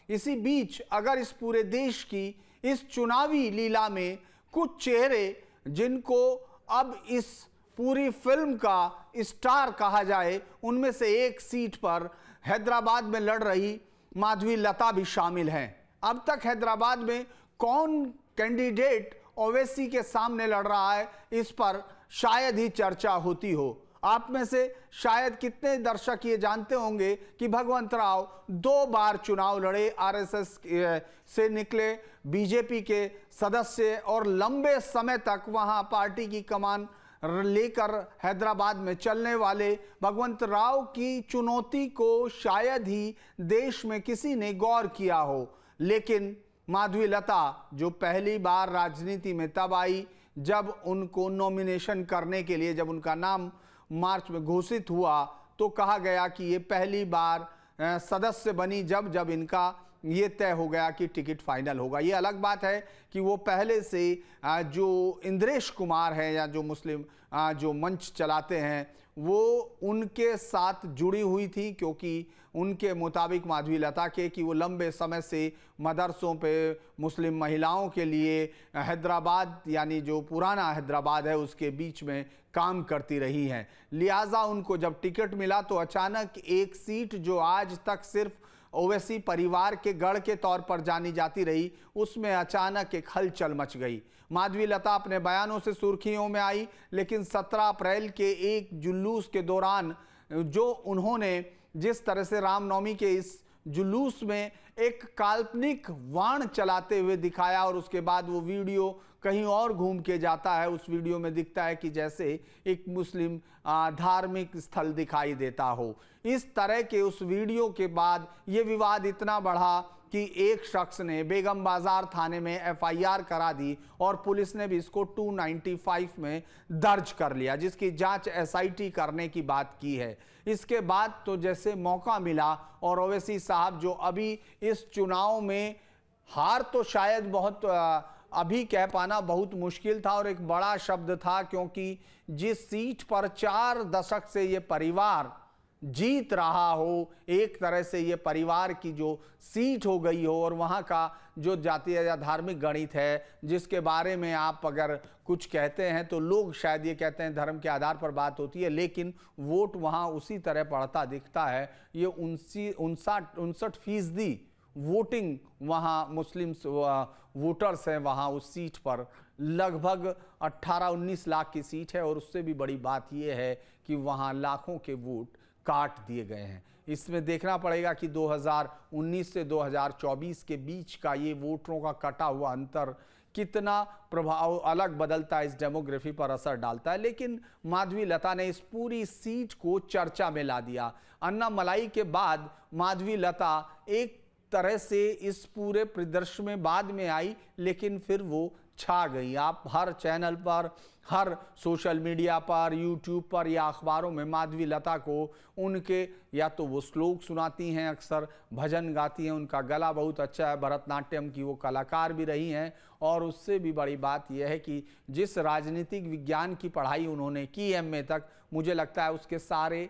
इसी बीच अगर इस पूरे देश की इस चुनावी लीला में कुछ चेहरे जिनको अब इस पूरी फिल्म का स्टार कहा जाए, उनमें से एक सीट पर हैदराबाद में लड़ रही माधवी लता भी शामिल हैं। अब तक हैदराबाद में कौन कैंडिडेट ओवैसी के सामने लड़ रहा है, इस पर शायद ही चर्चा होती हो। आप में से शायद कितने दर्शक ये जानते होंगे कि भगवंत राव 2 बार चुनाव लड़े, आरएसएस से निकले बीजेपी के सदस्य और लंबे समय तक वहां पार्टी की कमान लेकर हैदराबाद में चलने वाले भगवंत राव की चुनौती को शायद ही देश में किसी ने गौर किया हो। लेकिन माधवी लता जो पहली बार राजनीति में तब आई जब उनको नॉमिनेशन करने के लिए, जब उनका नाम मार्च में घोषित हुआ तो कहा गया कि ये पहली बार सदस्य बनी जब इनका ये तय हो गया कि टिकट फाइनल होगा। ये अलग बात है कि वो पहले से जो इंद्रेश कुमार है या जो मुस्लिम जो मंच चलाते हैं वो उनके साथ जुड़ी हुई थी, क्योंकि उनके मुताबिक माधवी लता के कि वो लंबे समय से मदरसों पे मुस्लिम महिलाओं के लिए हैदराबाद यानी जो पुराना हैदराबाद है उसके बीच में काम करती रही हैं। लिहाजा उनको जब टिकट मिला तो अचानक एक सीट जो आज तक सिर्फ ओवैसी परिवार के गढ़ के तौर पर जानी जाती रही, उसमें अचानक एक हलचल मच गई। माधवी लता अपने बयानों से सुर्खियों में आई, लेकिन 17 अप्रैल के एक जुलूस के दौरान जो उन्होंने जिस तरह से रामनवमी के इस जुलूस में एक काल्पनिक वाण चलाते हुए दिखाया और उसके बाद वो वीडियो कहीं और घूम के जाता है, उस वीडियो में दिखता है कि जैसे एक मुस्लिम धार्मिक स्थल दिखाई देता हो। इस तरह के उस वीडियो के बाद ये विवाद इतना बढ़ा कि एक शख्स ने बेगम बाजार थाने में एफआईआर करा दी और पुलिस ने भी इसको 295 में दर्ज कर लिया, जिसकी जांच एसआईटी करने की बात की है। इसके बाद तो जैसे मौका मिला और ओवैसी साहब जो अभी इस चुनाव में हार तो शायद बहुत अभी कह पाना बहुत मुश्किल था और एक बड़ा शब्द था, क्योंकि जिस सीट पर 4 दशक से ये परिवार जीत रहा हो, एक तरह से ये परिवार की जो सीट हो गई हो और वहाँ का जो जातीय या धार्मिक गणित है जिसके बारे में आप अगर कुछ कहते हैं तो लोग शायद ये कहते हैं धर्म के आधार पर बात होती है, लेकिन वोट वहाँ उसी तरह पड़ता दिखता है। ये 59% वोटिंग वहाँ मुस्लिम वोटर्स हैं वहाँ उस सीट पर। लगभग 18-19 लाख की सीट है और उससे भी बड़ी बात यह है कि वहाँ लाखों के वोट काट दिए गए हैं। इसमें देखना पड़ेगा कि 2019 से 2024 के बीच का ये वोटरों का कटा हुआ अंतर कितना प्रभाव अलग बदलता है, इस डेमोग्राफी पर असर डालता है। लेकिन माधवी लता ने इस पूरी सीट को चर्चा में ला दिया। अन्नामलाई के बाद माधवी लता एक तरह से इस पूरे परिदृश्य में बाद में आई, लेकिन फिर वो छा गई। आप हर चैनल पर, हर सोशल मीडिया पर, यूट्यूब पर या अखबारों में माधवी लता को उनके या तो वो श्लोक सुनाती हैं, अक्सर भजन गाती हैं, उनका गला बहुत अच्छा है, भरतनाट्यम की वो कलाकार भी रही हैं। और उससे भी बड़ी बात यह है कि जिस राजनीतिक विज्ञान की पढ़ाई उन्होंने की एमए तक, मुझे लगता है उसके सारे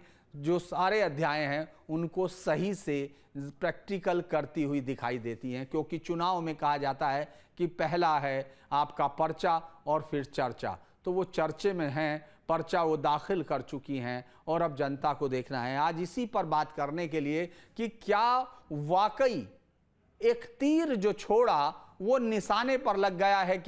अध्याय हैं उनको सही से प्रैक्टिकल करती हुई दिखाई देती हैं। क्योंकि चुनाव में कहा जाता है कि पहला है आपका पर्चा और फिर चर्चा, तो वो चर्चे में हैं, पर्चा वो दाखिल कर चुकी हैं और अब जनता को देखना है। आज इसी पर बात करने के लिए कि क्या वाकई एक तीर जो छोड़ा वो निशाने पर लग गया है,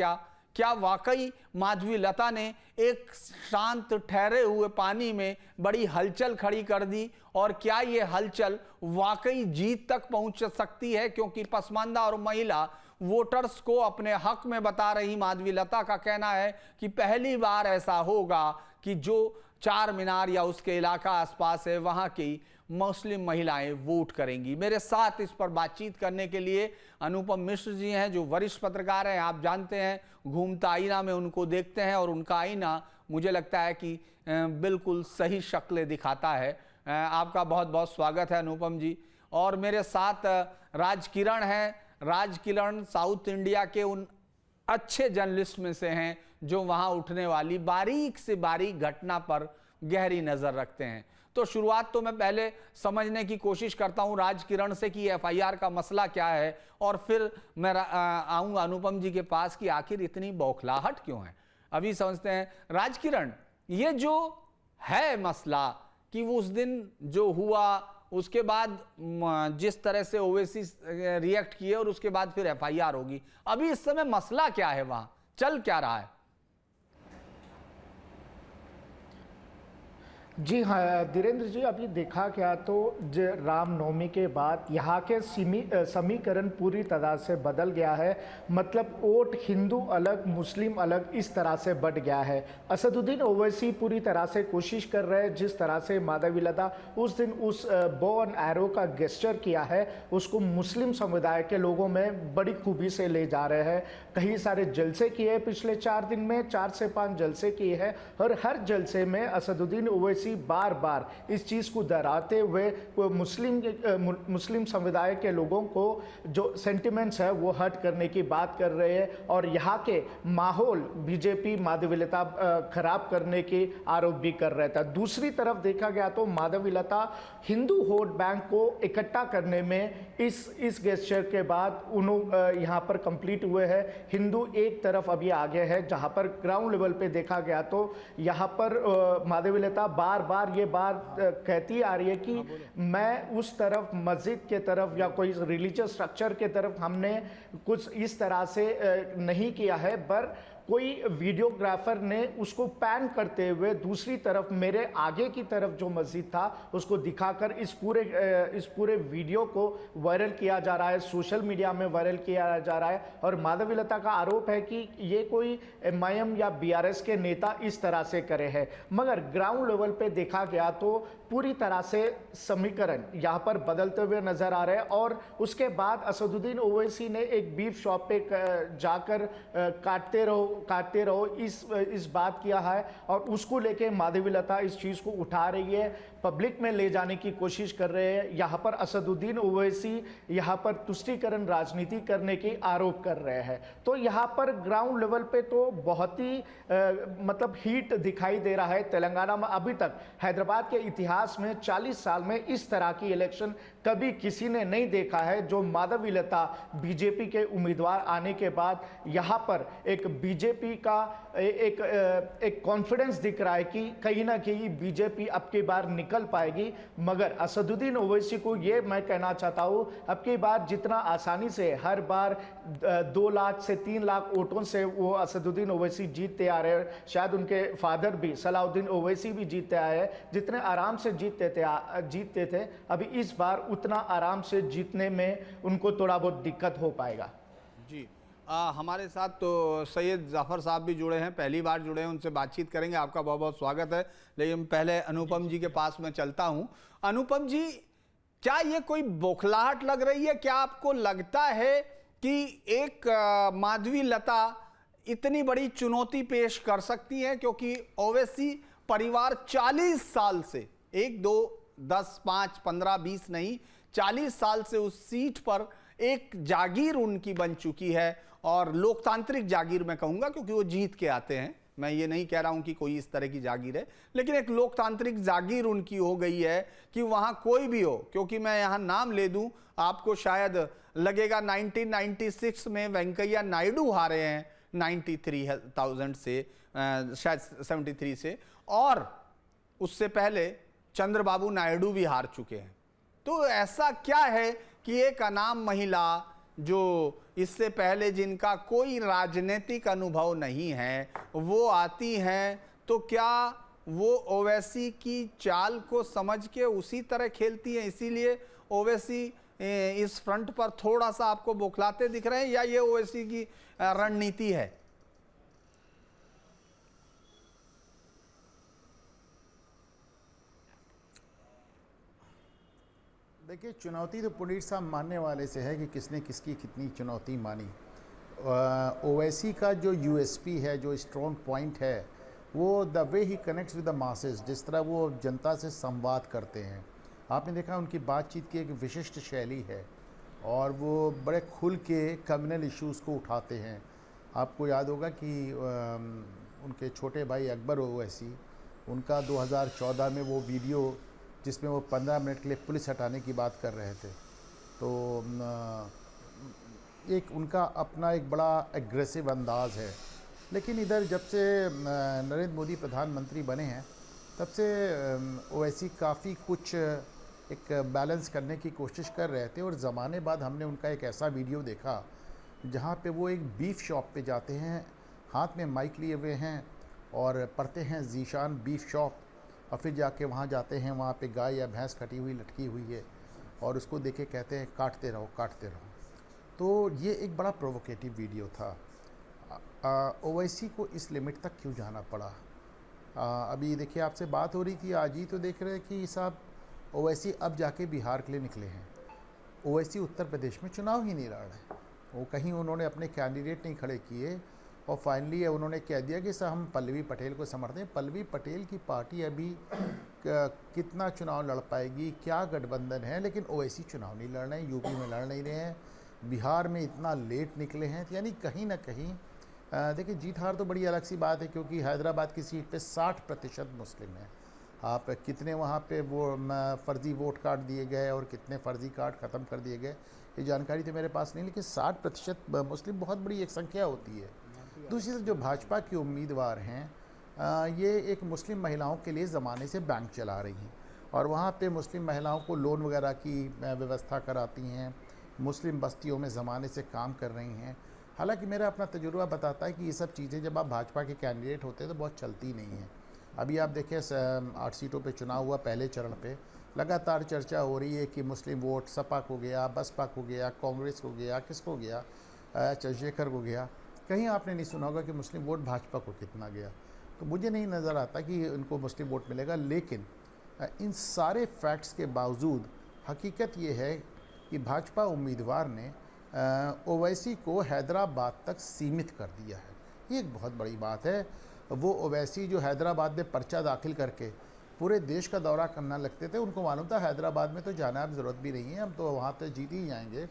क्या वाकई माधवी लता ने एक शांत ठहरे हुए पानी में बड़ी हलचल खड़ी कर दी, और क्या ये हलचल वाकई जीत तक पहुंच सकती है? क्योंकि पसमानदा और महिला वोटर्स को अपने हक में बता रही माधवी लता का कहना है कि पहली बार ऐसा होगा कि जो चार मीनार या उसके इलाका आसपास है वहां की मुस्लिम महिलाएं वोट करेंगी। मेरे साथ इस पर बातचीत करने के लिए अनुपम मिश्र जी हैं, जो वरिष्ठ पत्रकार हैं। आप जानते हैं घूमता आईना में उनको देखते हैं और उनका आईना मुझे लगता है कि बिल्कुल सही शक्लें दिखाता है। आपका बहुत बहुत स्वागत है अनुपम जी। और मेरे साथ राज किरण हैं। राज किरण साउथ इंडिया के उन अच्छे जर्नलिस्ट में से हैं जो वहां उठने वाली बारीक से बारीक घटना पर गहरी नजर रखते हैं। तो शुरुआत तो मैं पहले समझने की कोशिश करता हूं राज किरण से कि एफआईआर का मसला क्या है, और फिर मैं आऊंगा अनुपम जी के पास कि आखिर इतनी बौखलाहट क्यों है। अभी समझते हैं राज किरण, ये जो है मसला कि वो उस दिन जो हुआ उसके बाद जिस तरह से ओवैसी रिएक्ट किए और उसके बाद फिर एफआईआर होगी, अभी इस समय मसला क्या है, वहां चल क्या रहा है? जी हाँ धीरेन्द्र जी, अभी देखा गया तो रामनवमी के बाद यहाँ के समीकरण पूरी तरह से बदल गया है। मतलब वोट हिंदू अलग मुस्लिम अलग इस तरह से बढ़ गया है। असदुद्दीन ओवैसी पूरी तरह से कोशिश कर रहे हैं, जिस तरह से माधवीलता उस दिन उस बो एंड एरो का गेस्चर किया है उसको मुस्लिम समुदाय के लोगों में बड़ी खूबी से ले जा रहे हैं। कई सारे जलसे किए पिछले 4 दिन में, 4 से 5 जलसे किए हैं, और हर जलसे में असदुद्दीन ओवैसी बार बार इस चीज को दोहराते हुए मुस्लिम समुदाय के लोगों को जो सेंटिमेंट्स है वो हर्ट करने की बात कर रहे हैं, और यहाँ के माहौल बीजेपी माधवीलता खराब करने के आरोप भी कर रहा था। दूसरी तरफ देखा गया तो माधवीलता हिंदू वोट बैंक को इकट्ठा करने में इस गेस्चर के बाद उन्होंने यहाँ पर कंप्लीट हुए हैं। हिंदू एक तरफ अभी आगे है, जहाँ पर ग्राउंड लेवल पे देखा गया तो यहाँ पर माधवीलता बार बार ये बात कहती आ रही है कि मैं उस तरफ मस्जिद के तरफ या कोई रिलीजियस स्ट्रक्चर के तरफ हमने कुछ इस तरह से नहीं किया है, पर कोई वीडियोग्राफर ने उसको पैन करते हुए दूसरी तरफ मेरे आगे की तरफ जो मस्जिद था उसको दिखाकर इस पूरे वीडियो को वायरल किया जा रहा है, सोशल मीडिया में वायरल किया जा रहा है। और माधवीलता का आरोप है कि ये कोई एमआईएम या बीआरएस के नेता इस तरह से करे हैं। मगर ग्राउंड लेवल पे देखा गया तो पूरी तरह से समीकरण यहाँ पर बदलते हुए नजर आ रहे हैं। और उसके बाद असदुद्दीन ओवैसी ने एक बीफ शॉप पे जाकर काटते रहो इस बात किया है, और उसको लेके माधवीलता इस चीज को उठा रही है, पब्लिक में ले जाने की कोशिश कर रहे हैं। यहाँ पर असदुद्दीन ओवैसी यहाँ पर तुष्टीकरण राजनीति करने की आरोप कर रहे हैं। तो यहाँ पर ग्राउंड लेवल पे तो बहुत ही मतलब हीट दिखाई दे रहा है। तेलंगाना में अभी तक हैदराबाद के इतिहास में 40 साल में इस तरह की इलेक्शन कभी किसी ने नहीं देखा है, जो माधवीलता बीजेपी के उम्मीदवार आने के बाद यहाँ पर एक बीजेपी का एक कॉन्फिडेंस दिख रहा है कि कहीं ना कहीं बीजेपी अब की बार निकल पाएगी। मगर असदुद्दीन ओवैसी को ये मैं कहना चाहता हूँ, अब की बार जितना आसानी से हर बार 2 लाख से 3 लाख वोटों से वो असदुद्दीन ओवैसी जीतते आ रहे हैं, शायद उनके फादर भी सलाउद्दीन ओवैसी भी जीतते आए हैं, जितने आराम से जीतते थे अभी इस बार उतना आराम से जीतने में उनको थोड़ा बहुत दिक्कत हो पाएगा। जी हमारे साथ तो सैयद जाफर साहब भी जुड़े हैं, पहली बार जुड़े हैं, उनसे बातचीत करेंगे। आपका बहुत बहुत स्वागत है। लेकिन पहले अनुपम जी के पास मैं चलता हूं। अनुपम जी, क्या ये कोई बौखलाहट लग रही है? क्या आपको लगता है कि एक माधवीलता इतनी बड़ी चुनौती पेश कर सकती है? क्योंकि ओवैसी परिवार 40 साल से 1 2 10 5 15 20 नहीं 40 साल से उस सीट पर एक जागीर उनकी बन चुकी है, और लोकतांत्रिक जागीर मैं कहूंगा, क्योंकि वो जीत के आते हैं। मैं ये नहीं कह रहा हूं कि कोई इस तरह की जागीर है, लेकिन एक लोकतांत्रिक जागीर उनकी हो गई है कि वहां कोई भी हो। क्योंकि मैं यहां नाम ले दूं, आपको शायद लगेगा 1996 में वेंकैया नायडू हारे हैं 93,000 से, शायद 73 से, और उससे पहले चंद्रबाबू नायडू भी हार चुके हैं। तो ऐसा क्या है कि एक अनाम महिला जो इससे पहले जिनका कोई राजनीतिक अनुभव नहीं है वो आती हैं, तो क्या वो ओवैसी की चाल को समझ के उसी तरह खेलती हैं? इसीलिए ओवैसी इस फ्रंट पर थोड़ा सा आपको बौखलाते दिख रहे हैं, या ये ओवैसी की रणनीति है? देखिए, चुनौती तो पुनीत साहब मानने वाले से है कि किसने किसकी कितनी चुनौती मानी। ओवैसी का जो यूएसपी है, जो स्ट्रॉन्ग पॉइंट है, वो the way he connects with the masses, जिस तरह वो जनता से संवाद करते हैं। आपने देखा उनकी बातचीत की एक विशिष्ट शैली है, और वो बड़े खुल के कम्युनल इश्यूज़ को उठाते हैं। आपको याद होगा कि उनके छोटे भाई अकबर ओवैसी, उनका 2014 में वो वीडियो जिसमें वो 15 मिनट के लिए पुलिस हटाने की बात कर रहे थे। तो एक उनका अपना एक बड़ा एग्रेसिव अंदाज़ है। लेकिन इधर जब से नरेंद्र मोदी प्रधानमंत्री बने हैं तब से ओवैसी काफ़ी कुछ एक बैलेंस करने की कोशिश कर रहे थे। और ज़माने बाद हमने उनका एक ऐसा वीडियो देखा जहाँ पे वो एक बीफ शॉप पे जाते हैं, हाथ में माइक लिए हुए हैं और पढ़ते हैं ज़ीशान बीफ शॉप, और फिर जाके वहाँ जाते हैं, वहाँ पे गाय या भैंस कटी हुई लटकी हुई है और उसको देख के कहते हैं काटते रहो काटते रहो। तो ये एक बड़ा प्रोवोकेटिव वीडियो था। ओवैसी को इस लिमिट तक क्यों जाना पड़ा? अभी देखिए आपसे बात हो रही थी, आज ही तो देख रहे हैं कि साहब ओवैसी अब जाके बिहार के लिए निकले हैं। ओवैसी उत्तर प्रदेश में चुनाव ही नहीं लड़ रहे, वो कहीं उन्होंने अपने कैंडिडेट नहीं खड़े किए और फाइनली उन्होंने कह दिया कि सर हम पल्लवी पटेल को समर्थन हैं। पल्लवी पटेल की पार्टी अभी कितना चुनाव लड़ पाएगी, क्या गठबंधन है, लेकिन ओवैसी चुनाव नहीं लड़ रहे हैं, यूपी में लड़ नहीं रहे हैं, बिहार में इतना लेट निकले हैं। यानी कहीं ना कहीं देखिए जीत हार तो बड़ी अलग सी बात है, क्योंकि हैदराबाद की सीट पे 60% मुस्लिम हैं। आप कितने वहाँ पे वो फर्जी वोट कार्ड दिए गए और कितने फर्जी कार्ड ख़त्म कर दिए गए, ये जानकारी तो मेरे पास नहीं, लेकिन 60% मुस्लिम बहुत बड़ी एक संख्या होती है। दूसरी तरफ जो भाजपा के उम्मीदवार हैं ये एक मुस्लिम महिलाओं के लिए ज़माने से बैंक चला रही हैं और वहाँ पे मुस्लिम महिलाओं को लोन वगैरह की व्यवस्था कराती हैं, मुस्लिम बस्तियों में ज़माने से काम कर रही हैं। हालांकि मेरा अपना तजुर्बा बताता है कि ये सब चीज़ें जब आप भाजपा के कैंडिडेट होते हैं तो बहुत चलती नहीं हैं। अभी आप देखिए 8 सीटों पे चुनाव हुआ, पहले चरण पे लगातार चर्चा हो रही है कि मुस्लिम वोट सपा को गया, बसपा को गया, कांग्रेस को गया, किसको गया, चंद्रशेखर को गया। कहीं आपने नहीं सुना होगा कि मुस्लिम वोट भाजपा को कितना गया। तो मुझे नहीं नज़र आता कि उनको मुस्लिम वोट मिलेगा। लेकिन इन सारे फैक्ट्स के बावजूद हकीकत ये है कि भाजपा उम्मीदवार ने ओवैसी को हैदराबाद तक सीमित कर दिया है। ये एक बहुत बड़ी बात है। वो ओवैसी जो हैदराबाद में पर्चा दाखिल करके पूरे देश का दौरा करना लगते थे, उनको मालूम था हैदराबाद में तो जाना अब ज़रूरत भी नहीं है, हम तो वहाँ तक जीत ही जाएंगे।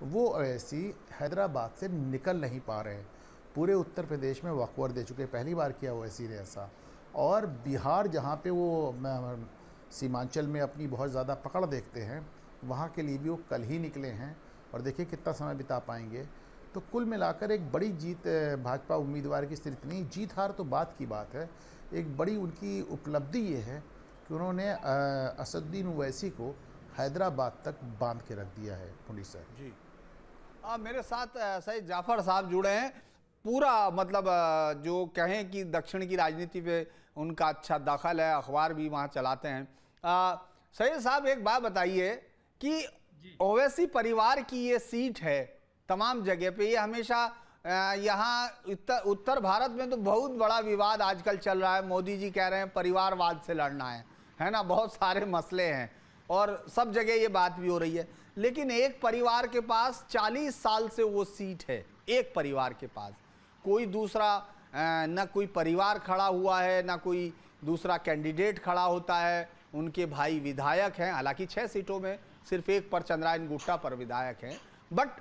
वो ओवैसी हैदराबाद से निकल नहीं पा रहे हैं, पूरे उत्तर प्रदेश में वॉकओवर दे चुके, पहली बार किया ओवैसी ने ऐसा। और बिहार जहाँ पे वो सीमांचल में अपनी बहुत ज़्यादा पकड़ देखते हैं, वहाँ के लिए भी वो कल ही निकले हैं और देखिए कितना समय बिता पाएंगे। तो कुल मिलाकर एक बड़ी जीत भाजपा उम्मीदवार की स्थिति नहीं, जीत हार तो बात की बात है। एक बड़ी उनकी उपलब्धि ये है कि उन्होंने असदुद्दीन ओवैसी को हैदराबाद तक बांध के रख दिया है। पुंडी सर जी, मेरे साथ सईद जाफर साहब जुड़े हैं। पूरा मतलब जो कहें कि दक्षिण की राजनीति पे उनका अच्छा दखल है, अखबार भी वहाँ चलाते हैं। सईद साहब एक बात बताइए कि ओवैसी परिवार की ये सीट है तमाम जगह पे, ये हमेशा यहाँ उत्तर भारत में तो बहुत बड़ा विवाद आजकल चल रहा है। मोदी जी कह रहे हैं परिवारवाद से लड़ना है ना, बहुत सारे मसले हैं और सब जगह ये बात भी हो रही है। लेकिन एक परिवार के पास 40 साल से वो सीट है, एक परिवार के पास कोई दूसरा ना कोई परिवार खड़ा हुआ है, ना कोई दूसरा कैंडिडेट खड़ा होता है। उनके भाई विधायक हैं, हालांकि 6 सीटों में सिर्फ एक पर चंद्रायन गुट्टा पर विधायक हैं। बट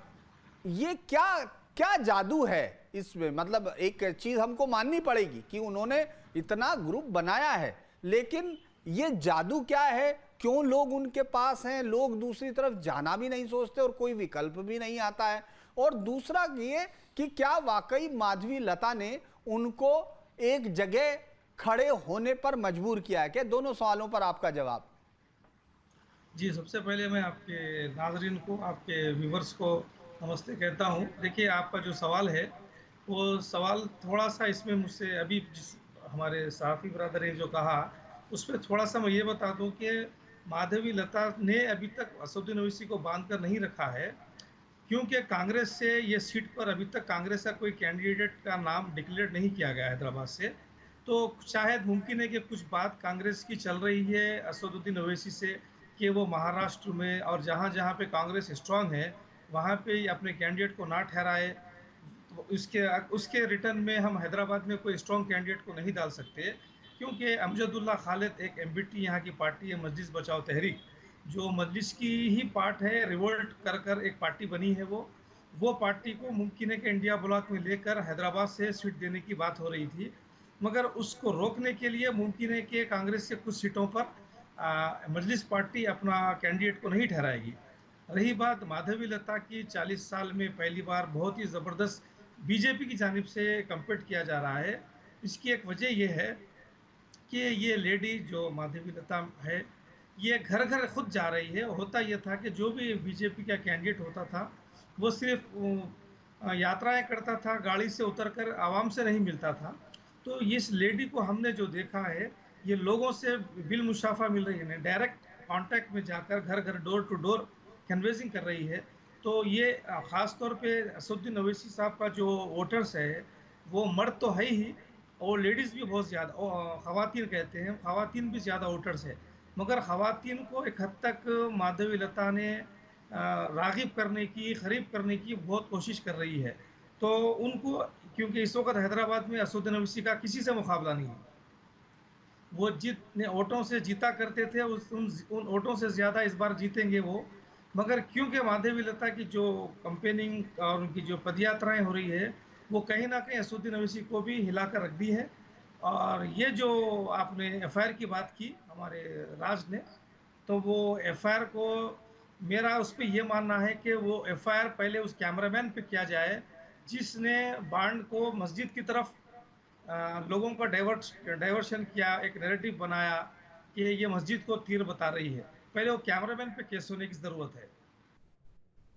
ये क्या जादू है इसमें? मतलब एक चीज हमको माननी पड़ेगी कि उन्होंने इतना ग्रुप बनाया है, लेकिन ये जादू क्या है? क्यों लोग उनके पास हैं? लोग दूसरी तरफ जाना भी नहीं सोचते और कोई विकल्प भी नहीं आता है। और दूसरा ये कि क्या वाकई माधवी लता ने उनको एक जगह खड़े होने पर मजबूर किया है? क्या दोनों सवालों पर आपका जवाब? जी, सबसे पहले मैं आपके नाज़रीन को, आपके व्यूवर्स को नमस्ते कहता हूँ। देखिए, आपका जो सवाल है, वो सवाल थोड़ा-सा इसमें मुझसे अभी जिस हमारे सहाफ़ी ब्रदर ने जो कहा, उस पे थोड़ा-सा मैं ये बता दूँ कि माधवी लता ने अभी तक असदुद्दीन ओवैसी को बांध कर नहीं रखा है, क्योंकि कांग्रेस से ये सीट पर अभी तक कांग्रेस का कोई कैंडिडेट का नाम डिक्लेयर नहीं किया गया हैदराबाद से। तो शायद मुमकिन है कि कुछ बात कांग्रेस की चल रही है असदुद्दीन ओवैसी से कि वो महाराष्ट्र में और जहाँ-जहाँ पे कांग्रेस स्ट्रांग है, वहाँ पे अपने कैंडिडेट को ना ठहराए। तो उसके रिटर्न में हम हैदराबाद में कोई स्ट्रांग कैंडिडेट को नहीं डाल सकते, क्योंकि अमजदुल्ला खालिद एक एमबीटी यहाँ की पार्टी है, मजलिस बचाओ तहरीक, जो मजलिस की ही पार्ट है, रिवोल्ट कर एक पार्टी बनी है। वो पार्टी को मुमकिन है कि इंडिया ब्लॉक में लेकर हैदराबाद से सीट देने की बात हो रही थी, मगर उसको रोकने के लिए मुमकिन है कि कांग्रेस के कुछ सीटों पर मजलिस पार्टी अपना कैंडिडेट को नहीं ठहराएगी। रही बात माधवी लता की, 40 साल में पहली बार बहुत ही ज़बरदस्त बीजेपी की जानिब से कम्पीट किया जा रहा है। इसकी एक वजह यह है कि ये लेडी जो माधवी लता है, ये घर घर खुद जा रही है। होता यह था कि जो भी बीजेपी का कैंडिडेट होता था वो सिर्फ यात्राएं करता था, गाड़ी से उतरकर आवाम से नहीं मिलता था। तो इस लेडी को हमने जो देखा है, ये लोगों से बिल मुशाफा मिल रही है, डायरेक्ट कांटेक्ट में जाकर घर घर डोर टू डोर कैनवेसिंग कर रही है। तो ये ख़ास तौर पे असदुद्दीन ओवैसी साहब का जो वोटर्स है, वो मर्द तो है ही, और लेडीज़ भी बहुत ज़्यादा, ख़वातीन कहते हैं, ख़वातीन भी ज़्यादा वोटर्स है। मगर ख़वातीन को एक हद तक माधवी लता ने राग़िब करने की, ख़रीब करने की बहुत कोशिश कर रही है। तो उनको, क्योंकि इस वक़्त हैदराबाद में असदुद्दीन ओवैसी का किसी से मुकाबला नहीं है। वो जितने वोटों से जीता करते थे, उन वोटों से ज़्यादा इस बार जीतेंगे वो। मगर क्योंकि माधवी लता की जो कैंपेनिंग और उनकी जो पदयात्राएं हो रही है, वो कहीं ना कहीं असदुद्दीन ओवैसी को भी हिलाकर रख दी है। और ये जो आपने एफआईआर की बात की हमारे राज ने, तो वो एफआईआर को, मेरा उस पर यह मानना है कि वो एफआईआर पहले उस कैमरामैन पे किया जाए जिसने बांड को मस्जिद की तरफ लोगों का डाइवर्शन किया, एक नैरेटिव बनाया कि ये मस्जिद को तीर बता रही है। पहले वो कैमरामैन पे केस होने की ज़रूरत है।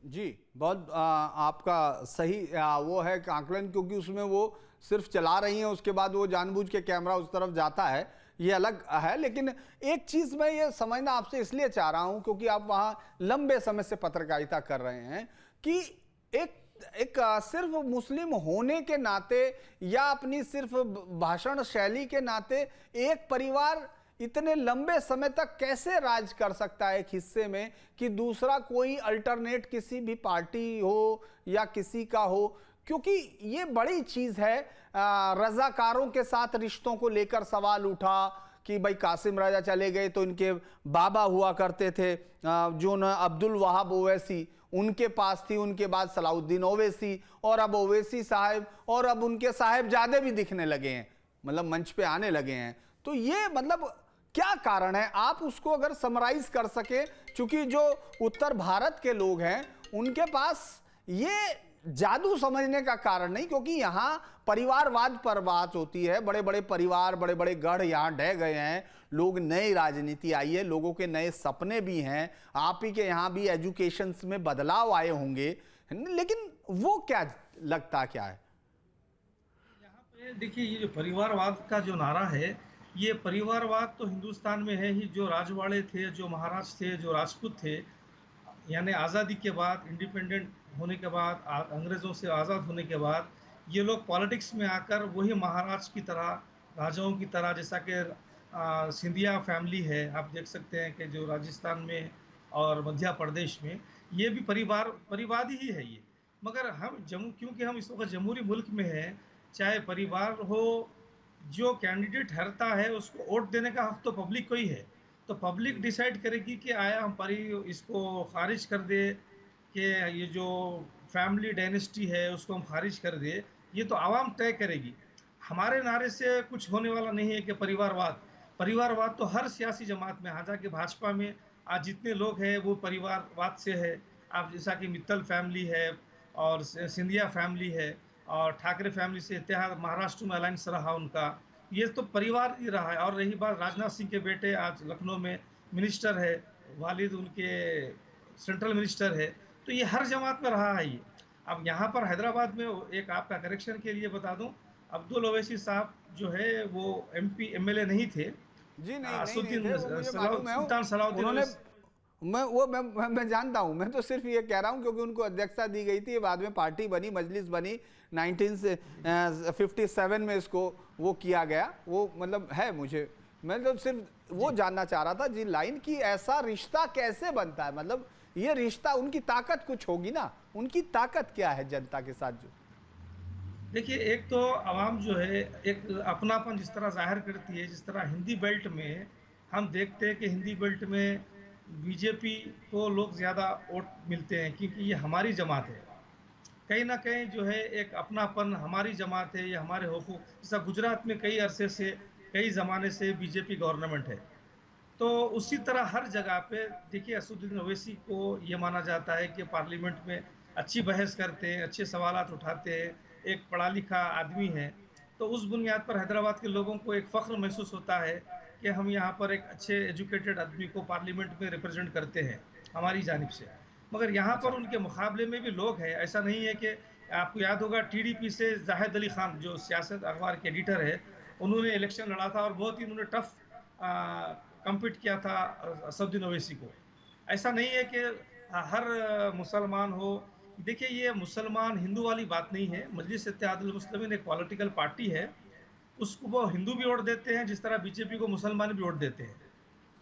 जी, बहुत आपका सही वो है आकलन, क्योंकि उसमें वो सिर्फ चला रही हैं, उसके बाद वो जानबूझ के कैमरा उस तरफ जाता है, ये अलग है। लेकिन एक चीज़ मैं ये समझना आपसे इसलिए चाह रहा हूं क्योंकि आप वहाँ लंबे समय से पत्रकारिता कर रहे हैं कि एक सिर्फ मुस्लिम होने के नाते या अपनी सिर्फ भाषण शैली के नाते एक परिवार इतने लंबे समय तक कैसे राज कर सकता है एक हिस्से में कि दूसरा कोई अल्टरनेट किसी भी पार्टी हो या किसी का हो, क्योंकि ये बड़ी चीज है। रजाकारों के साथ रिश्तों को लेकर सवाल उठा कि भाई कासिम राजा चले गए तो इनके बाबा हुआ करते थे जो न अब्दुल वहाब ओवैसी, उनके पास थी, उनके बाद सलाउद्दीन ओवैसी, और अब ओवैसी साहब, और अब उनके साहिबजादे भी दिखने लगे हैं, मतलब मंच पे आने लगे हैं। तो ये मतलब क्या कारण है, आप उसको अगर समराइज कर सके, क्योंकि जो उत्तर भारत के लोग हैं उनके पास ये जादू समझने का कारण नहीं, क्योंकि यहाँ परिवारवाद पर बात होती है, बड़े बड़े परिवार, बड़े बड़े गढ़ यहाँ ढह गए हैं, लोग, नई राजनीति आई है, लोगों के नए सपने भी हैं, आप ही के यहाँ भी एजुकेशन में बदलाव आए होंगे, लेकिन वो क्या लगता क्या है? यहाँ पे देखिए, ये जो परिवारवाद का जो नारा है, ये परिवारवाद तो हिंदुस्तान में है ही। जो राजवाड़े थे, जो महाराज थे, जो राजपूत थे, यानी आज़ादी के बाद, इंडिपेंडेंट होने के बाद, अंग्रेज़ों से आज़ाद होने के बाद, ये लोग पॉलिटिक्स में आकर वही महाराज की तरह, राजाओं की तरह, जैसा कि सिंधिया फैमिली है, आप देख सकते हैं कि जो राजस्थान में और मध्य प्रदेश में, ये भी परिवादी ही है ये। मगर हम क्योंकि हम इस वक्त जमहूरी मुल्क में हैं, चाहे परिवार हो, जो कैंडिडेट हारता है उसको वोट देने का हक तो पब्लिक को ही है। तो पब्लिक डिसाइड करेगी कि आया हम इसको खारिज कर दे, कि ये जो फैमिली डायनेस्टी है उसको हम खारिज कर दे, ये तो आवाम तय करेगी। हमारे नारे से कुछ होने वाला नहीं है कि परिवारवाद तो हर सियासी जमात में, हालांकि कि भाजपा में आज जितने लोग हैं वो परिवारवाद से है। आप जैसा कि मित्तल फैमिली है और सिंधिया फैमिली है और ठाकरे फैमिली से इत्तेहाद महाराष्ट्र में अलायंस रहा उनका, ये तो परिवार ही रहा है। और रही बात राजनाथ सिंह के बेटे आज लखनऊ में मिनिस्टर है, वालिद उनके सेंट्रल मिनिस्टर है, तो ये हर जमात में रहा है ये। अब यहाँ पर हैदराबाद में एक आपका करेक्शन के लिए बता दूं, अब्दुल ओवैसी साहब जो है वो एमपी एमएलए नहीं थे। जी नहीं थे, वो मुझे मालूम है। सुल्तान सलाउद्दीन उन्होंने, मैं जानता हूं, मैं तो सिर्फ ये कह रहा हूं क्योंकि उनको अध्यक्षता दी गई थी, बाद में पार्टी बनी, मजलिस बनी, 1957 में इसको वो किया गया, वो मतलब है। मैं तो सिर्फ वो जानना चाह रहा था जी लाइन की, ऐसा रिश्ता कैसे बनता है, मतलब ये रिश्ता, उनकी ताकत कुछ होगी ना, उनकी ताकत क्या है जनता के साथ? जो देखिए, एक तो आवाम जो है एक अपनापन जिस तरह जाहिर करती है, जिस तरह हिंदी बेल्ट में हम देखते हैं कि हिंदी बेल्ट में बीजेपी को लोग ज़्यादा वोट मिलते हैं क्योंकि ये हमारी जमात है। कहीं ना कहीं जो है एक अपनापन, हमारी जमात है, ये हमारे हुकूक, जैसा गुजरात में कई अरसे से, कई ज़माने से बीजेपी गवर्नमेंट है। तो उसी तरह हर जगह पे देखिए असदुद्दीन ओवैसी को ये माना जाता है कि पार्लियामेंट में अच्छी बहस करते हैं, अच्छे सवालात उठाते हैं, एक पढ़ा लिखा आदमी है। तो उस बुनियाद पर हैदराबाद के लोगों को एक फ़ख्र महसूस होता है कि हम यहाँ पर एक अच्छे एजुकेटेड आदमी को पार्लियामेंट में रिप्रेजेंट करते हैं हमारी जानिब से। मगर यहाँ पर उनके मुकाबले में भी लोग हैं, ऐसा नहीं है कि आपको याद होगा टीडीपी से जाहिद अली खान जो सियासत अखबार के एडिटर है, उन्होंने इलेक्शन लड़ा था और बहुत ही उन्होंने टफ कम्पीट किया था असदुद्दीन ओवैसी को। ऐसा नहीं है कि हर मुसलमान हो। देखिए ये मुसलमान हिंदू वाली बात नहीं है। मजलिस इत्तेहादुल मुस्लिमीन एक पॉलिटिकल पार्टी है, उसको वो हिंदू भी वोट देते हैं जिस तरह बीजेपी को मुसलमान भी वोट देते हैं।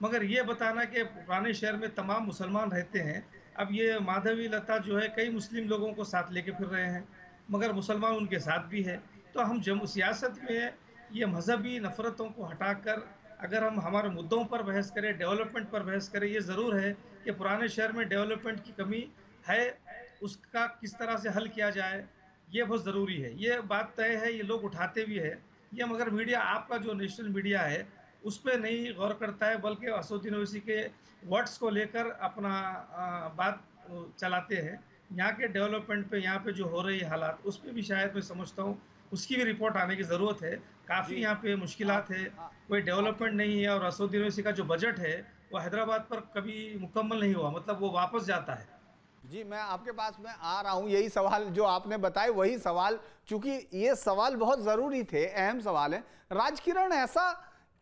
मगर ये बताना कि पुराने शहर में तमाम मुसलमान रहते हैं, अब ये माधवी लता जो है कई मुस्लिम लोगों को साथ लेके फिर रहे हैं, मगर मुसलमान उनके साथ भी है। तो हम जब सियासत में ये मजहबी नफ़रतों को हटाकर अगर हम हमारे मुद्दों पर बहस करें, डेवलपमेंट पर बहस करें, ये ज़रूर है कि पुराने शहर में डेवलपमेंट की कमी है, उसका किस तरह से हल किया जाए, ये बहुत ज़रूरी है। ये बात तय है, ये लोग उठाते भी है। ये मगर मीडिया, आपका जो नेशनल मीडिया है, उस पे नहीं गौर करता है, बल्कि असदुद्दीन ओवैसी के वर्ड्स को लेकर अपना बात चलाते हैं। यहाँ के डेवलपमेंट पे, यहाँ पे जो हो रही हालात, उस पे भी शायद मैं समझता हूँ उसकी भी रिपोर्ट आने की ज़रूरत है। काफ़ी यहाँ पे मुश्किलात है, कोई डेवलपमेंट नहीं है, और असदुद्दीन ओवैसी का जो बजट है वो हैदराबाद पर कभी मुकम्मल नहीं हुआ, मतलब वो वापस जाता है। जी, मैं आपके पास में आ रहा हूं। यही सवाल जो आपने बताए वही सवाल, चूंकि ये सवाल बहुत ज़रूरी थे, अहम सवाल है। राजकिरण, ऐसा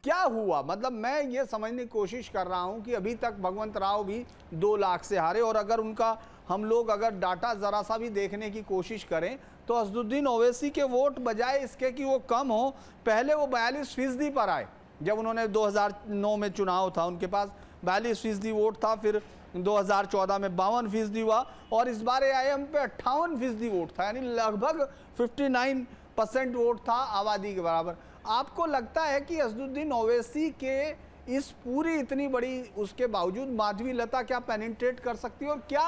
क्या हुआ? मतलब मैं ये समझने की कोशिश कर रहा हूं कि अभी तक भगवंत राव भी 2 लाख से हारे, और अगर उनका हम लोग अगर डाटा ज़रा सा भी देखने की कोशिश करें तो असदुद्दीन ओवैसी के वोट बजाय इसके कि वो कम हो, पहले वो 42% पर आए। जब उन्होंने 2009 में चुनाव था, उनके पास 42% वोट था, फिर 2014 में 52% हुआ, और इस बार AIM पे 58% वोट था, यानी लगभग 59% वोट था आबादी के बराबर। आपको लगता है कि असदुद्दीन ओवैसी के इस पूरी इतनी बड़ी उसके बावजूद माधवी लता क्या पेनिट्रेट कर सकती है? और क्या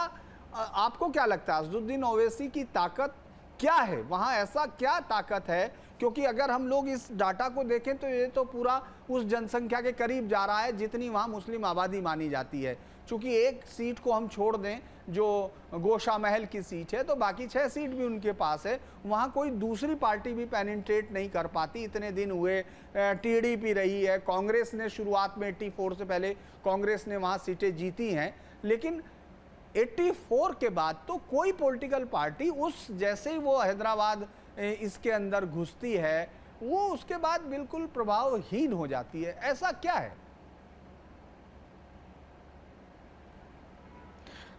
आपको क्या लगता है असदुद्दीन ओवैसी की ताकत क्या है वहाँ? ऐसा क्या ताकत है? क्योंकि अगर हम लोग इस डाटा को देखें तो ये तो पूरा उस जनसंख्या के करीब जा रहा है जितनी वहाँ मुस्लिम आबादी मानी जाती है। चूँकि एक सीट को हम छोड़ दें जो गोशा महल की सीट है, तो बाकी 6 सीट भी उनके पास है। वहाँ कोई दूसरी पार्टी भी पेनिट्रेट नहीं कर पाती। इतने दिन हुए TDP रही है, कांग्रेस ने शुरुआत में 84 से पहले कांग्रेस ने वहाँ सीटें जीती हैं, लेकिन 84 के बाद तो कोई पॉलिटिकल पार्टी उस जैसे ही वो हैदराबाद इसके अंदर घुसती है, वो उसके बाद बिल्कुल प्रभावहीन हो जाती है। ऐसा क्या है?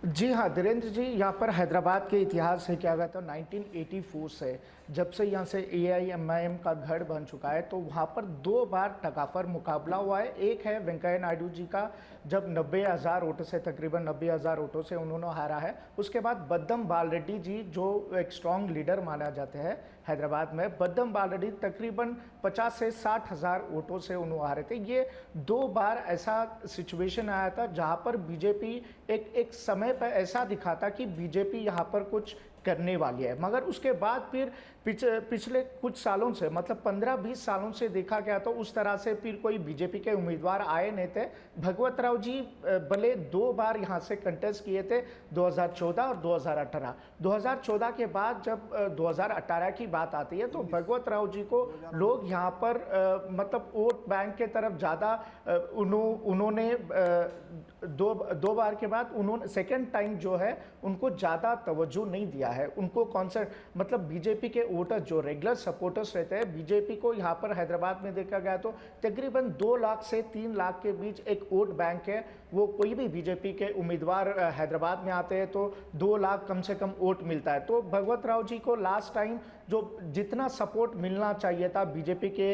जी हाँ धीरेन्द्र जी, यहाँ पर हैदराबाद के इतिहास से क्या गया था 1984 से, जब से यहाँ से AIMIM का गढ़ बन चुका है, तो वहाँ पर 2 बार टकाफर मुकाबला हुआ है। एक है वेंकैया नायडू जी का, जब 90,000 वोटों से, तकरीबन 90,000 वोटों से उन्होंने हारा है। उसके बाद बद्दम बालरेड्डी जी, जो एक स्ट्रॉन्ग लीडर माना जाते हैं हैदराबाद में, बद्दम बालरेड्डी तकरीबन 50 से 60,000 वोटों से उन्होंने हारे थे। ये 2 बार ऐसा सिचुएशन आया था जहाँ पर बीजेपी एक समय पर ऐसा दिखा था कि बीजेपी यहाँ पर कुछ करने वाली है, मगर उसके बाद फिर पिछले कुछ सालों से, मतलब 15-20 सालों से देखा गया तो उस तरह से फिर कोई बीजेपी के उम्मीदवार आए नहीं थे। भगवत राव जी भले 2 बार यहाँ से कंटेस्ट किए थे, 2014 और 2018। 2014 के बाद जब 2018 की बात आती है तो भगवत राव जी को लोग यहाँ पर मतलब वोट बैंक के तरफ ज़्यादा उन्होंने दो बार के बाद उन्होंने सेकेंड टाइम जो है उनको ज़्यादा तवज्जो नहीं दिया है। उनको मतलब बीजेपी के वोटर जो रेगुलर सपोर्टर्स रहते हैं बीजेपी को, यहाँ पर हैदराबाद में देखा गया तो तकरीबन 2 लाख से 3 लाख के बीच एक वोट बैंक है। वो कोई भी बीजेपी के उम्मीदवार हैदराबाद में आते हैं तो 2 लाख कम से कम वोट मिलता है। तो भगवत राव जी को लास्ट टाइम जो जितना सपोर्ट मिलना चाहिए था बीजेपी के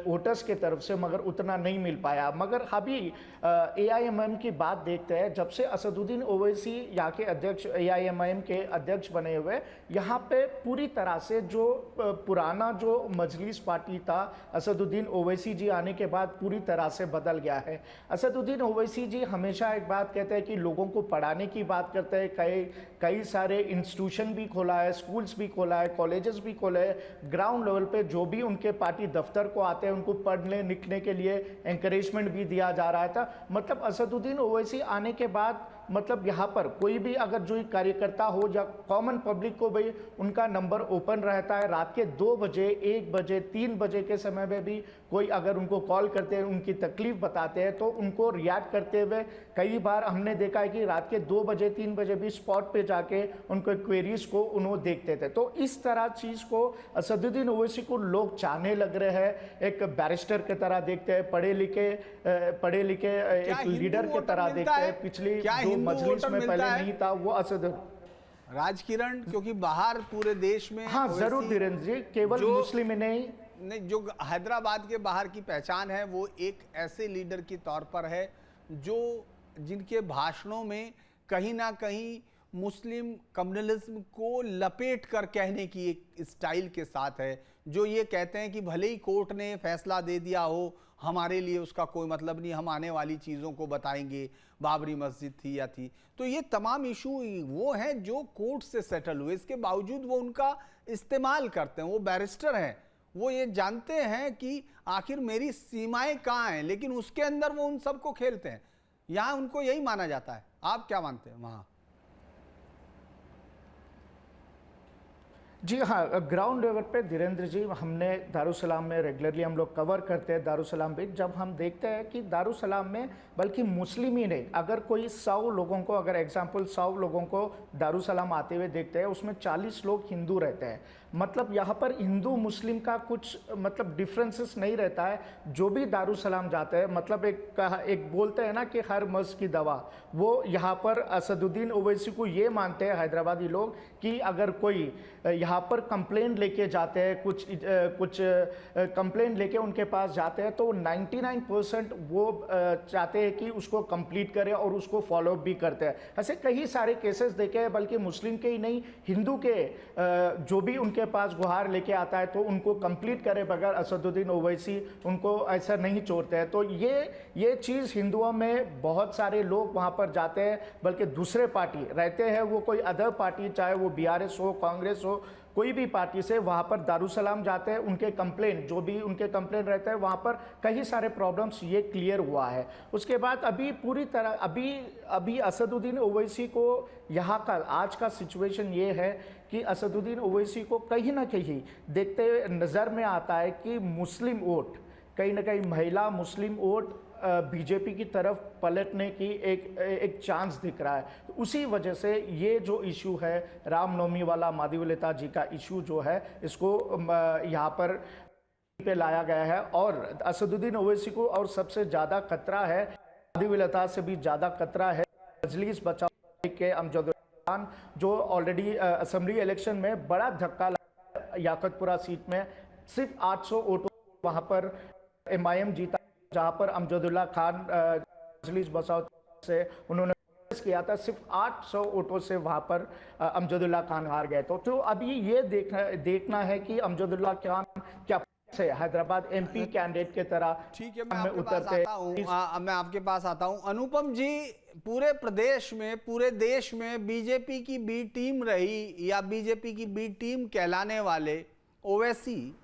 वोटर्स के तरफ से, मगर उतना नहीं मिल पाया। मगर अभी AIMIM की बात देखते हैं, जब से असदुद्दीन ओवैसी यहाँ के अध्यक्ष, AIMIM के अध्यक्ष बने हुए, यहाँ पे पूरी तरह से जो पुराना जो मजलिस पार्टी था असदुद्दीन ओवैसी जी आने के बाद पूरी तरह से बदल गया है। असदुद्दीन ओवैसी जी हमेशा एक बात कहते हैं कि लोगों को पढ़ाने की बात करते हैं, कई कई सारे इंस्टीट्यूशन भी खोला है, स्कूल्स भी खोला है, कॉलेजेस भी खोले हैं। ग्राउंड लेवल पे जो भी उनके पार्टी दफ्तर को आते हैं उनको पढ़ने लिखने के लिए एंकरेजमेंट भी दिया जा रहा था। मतलब असदुद्दीन ओवैसी आने के बाद मतलब यहाँ पर कोई भी अगर जो कार्यकर्ता हो या कॉमन पब्लिक को भाई उनका नंबर ओपन रहता है। रात के 2 बजे, 1 बजे, 3 बजे के समय में भी कोई अगर उनको कॉल करते हैं, उनकी तकलीफ बताते हैं तो उनको रिएक्ट करते हुए कई बार हमने देखा है कि रात के 2 बजे, 3 बजे भी स्पॉट पे जाके उनको क्वेरीज को उन्होंने देखते थे। तो इस तरह चीज़ को असदुद्दीन ओवैसी को लोग चाहने लग रहे हैं, एक बैरिस्टर की तरह देखते हैं, पढ़े लिखे एक लीडर की तरह देखते हैं। पिछली जो मजलिस में पहले नहीं था वो असदुद्दीन राजकिरण, क्योंकि बाहर पूरे देश में हाँ जरूर धीरेन्द्र जी, केवल मुस्लिम ही नहीं, जो हैदराबाद के बाहर की पहचान है वो एक ऐसे लीडर के तौर पर है जो जिनके भाषणों में कहीं ना कहीं मुस्लिम कम्युनलिज्म को लपेट कर कहने की एक स्टाइल के साथ है, जो ये कहते हैं कि भले ही कोर्ट ने फैसला दे दिया हो, हमारे लिए उसका कोई मतलब नहीं, हम आने वाली चीज़ों को बताएंगे, बाबरी मस्जिद थी या थी। तो ये तमाम इशू वो हैं जो कोर्ट से सेटल हुए, इसके बावजूद वो उनका इस्तेमाल करते हैं। वो बैरिस्टर हैं, वो ये जानते हैं कि आखिर मेरी सीमाएं कहाँ हैं, लेकिन उसके अंदर वो उन सबको खेलते हैं। यहाँ उनको यही माना जाता है। आप क्या मानते हैं वहाँ? जी हाँ, ग्राउंड लेवल पे धीरेन्द्र जी हमने दारुसलाम में रेगुलरली हम लोग कवर करते हैं दारुसलाम भी। जब हम देखते हैं कि दारुसलाम में बल्कि मुस्लिम ही नहीं, अगर कोई 100 लोगों को, अगर एग्जांपल 100 लोगों को दारुसलाम आते हुए देखते हैं, उसमें 40 लोग हिंदू रहते हैं। मतलब यहाँ पर हिंदू मुस्लिम का कुछ मतलब डिफरेंसेस नहीं रहता है। जो भी दारुसलाम जाते हैं, मतलब एक बोलते हैं ना कि हर मर्ज की दवा, वो यहाँ पर असदुद्दीन ओवैसी को ये मानते हैं हैदराबादी लोग कि अगर कोई यहाँ पर कंप्लेंट लेके जाते हैं, कुछ कंप्लेंट लेके उनके पास जाते हैं, तो 99% वो चाहते हैं कि उसको कंप्लीट करें और उसको फॉलो अप भी करते हैं। ऐसे कई सारे केसेस देखे हैं, बल्कि मुस्लिम के ही नहीं, हिंदू के जो भी उनके पास गुहार लेके आता है तो उनको कंप्लीट करे बगैर असदुद्दीन ओवैसी उनको ऐसा नहीं छोड़ते हैं। तो ये चीज़ हिंदुओं में बहुत सारे लोग वहाँ पर जाते हैं, बल्कि दूसरे पार्टी रहते हैं, वो कोई अदर पार्टी, चाहे वो BRS हो, कांग्रेस हो, कोई भी पार्टी से वहाँ पर दारुसलाम जाते हैं, उनके कंप्लेंट जो भी उनके कंप्लेंट रहते हैं, वहाँ पर कई सारे प्रॉब्लम्स ये क्लियर हुआ है। उसके बाद अभी पूरी तरह अभी असदुद्दीन ओवैसी को यहाँ का आज का सिचुएशन ये है कि असदुद्दीन ओवैसी को कहीं ना कहीं देखते हुए नज़र में आता है कि मुस्लिम वोट, कहीं ना कहीं महिला मुस्लिम वोट बीजेपी की तरफ पलटने की एक चांस दिख रहा है। तो उसी वजह से ये जो इशू है रामनवमी वाला, माधवी जी का इशू जो है, इसको यहाँ पर पे लाया गया है। और असदुद्दीन ओवैसी को और सबसे ज़्यादा खतरा है, माधवी से भी ज़्यादा खतरा है मजलिस बचाओ के अमजद खान, जो ऑलरेडी असेंबली इलेक्शन में बड़ा धक्का लगा। याकतपुरा सीट में सिर्फ 800 वोटों वहाँ पर MIM जीता, जहाँ पर अमजदुल्ला खान मजलिस बचाओ से उन्होंने किया था, सिर्फ 800 वोटों से वहाँ पर अमजदुल्ला खान हार गए। तो अभी ये देखना है कि अमजदुल्ला खान क्या से हैदराबाद MP कैंडिडेट के तरह ठीक है, मैं आपके पास आता हूँ। अनुपम जी, पूरे प्रदेश में, पूरे देश में बीजेपी की बी टीम रही या बीजेपी की बी टीम कहलाने वाले ओवैसी,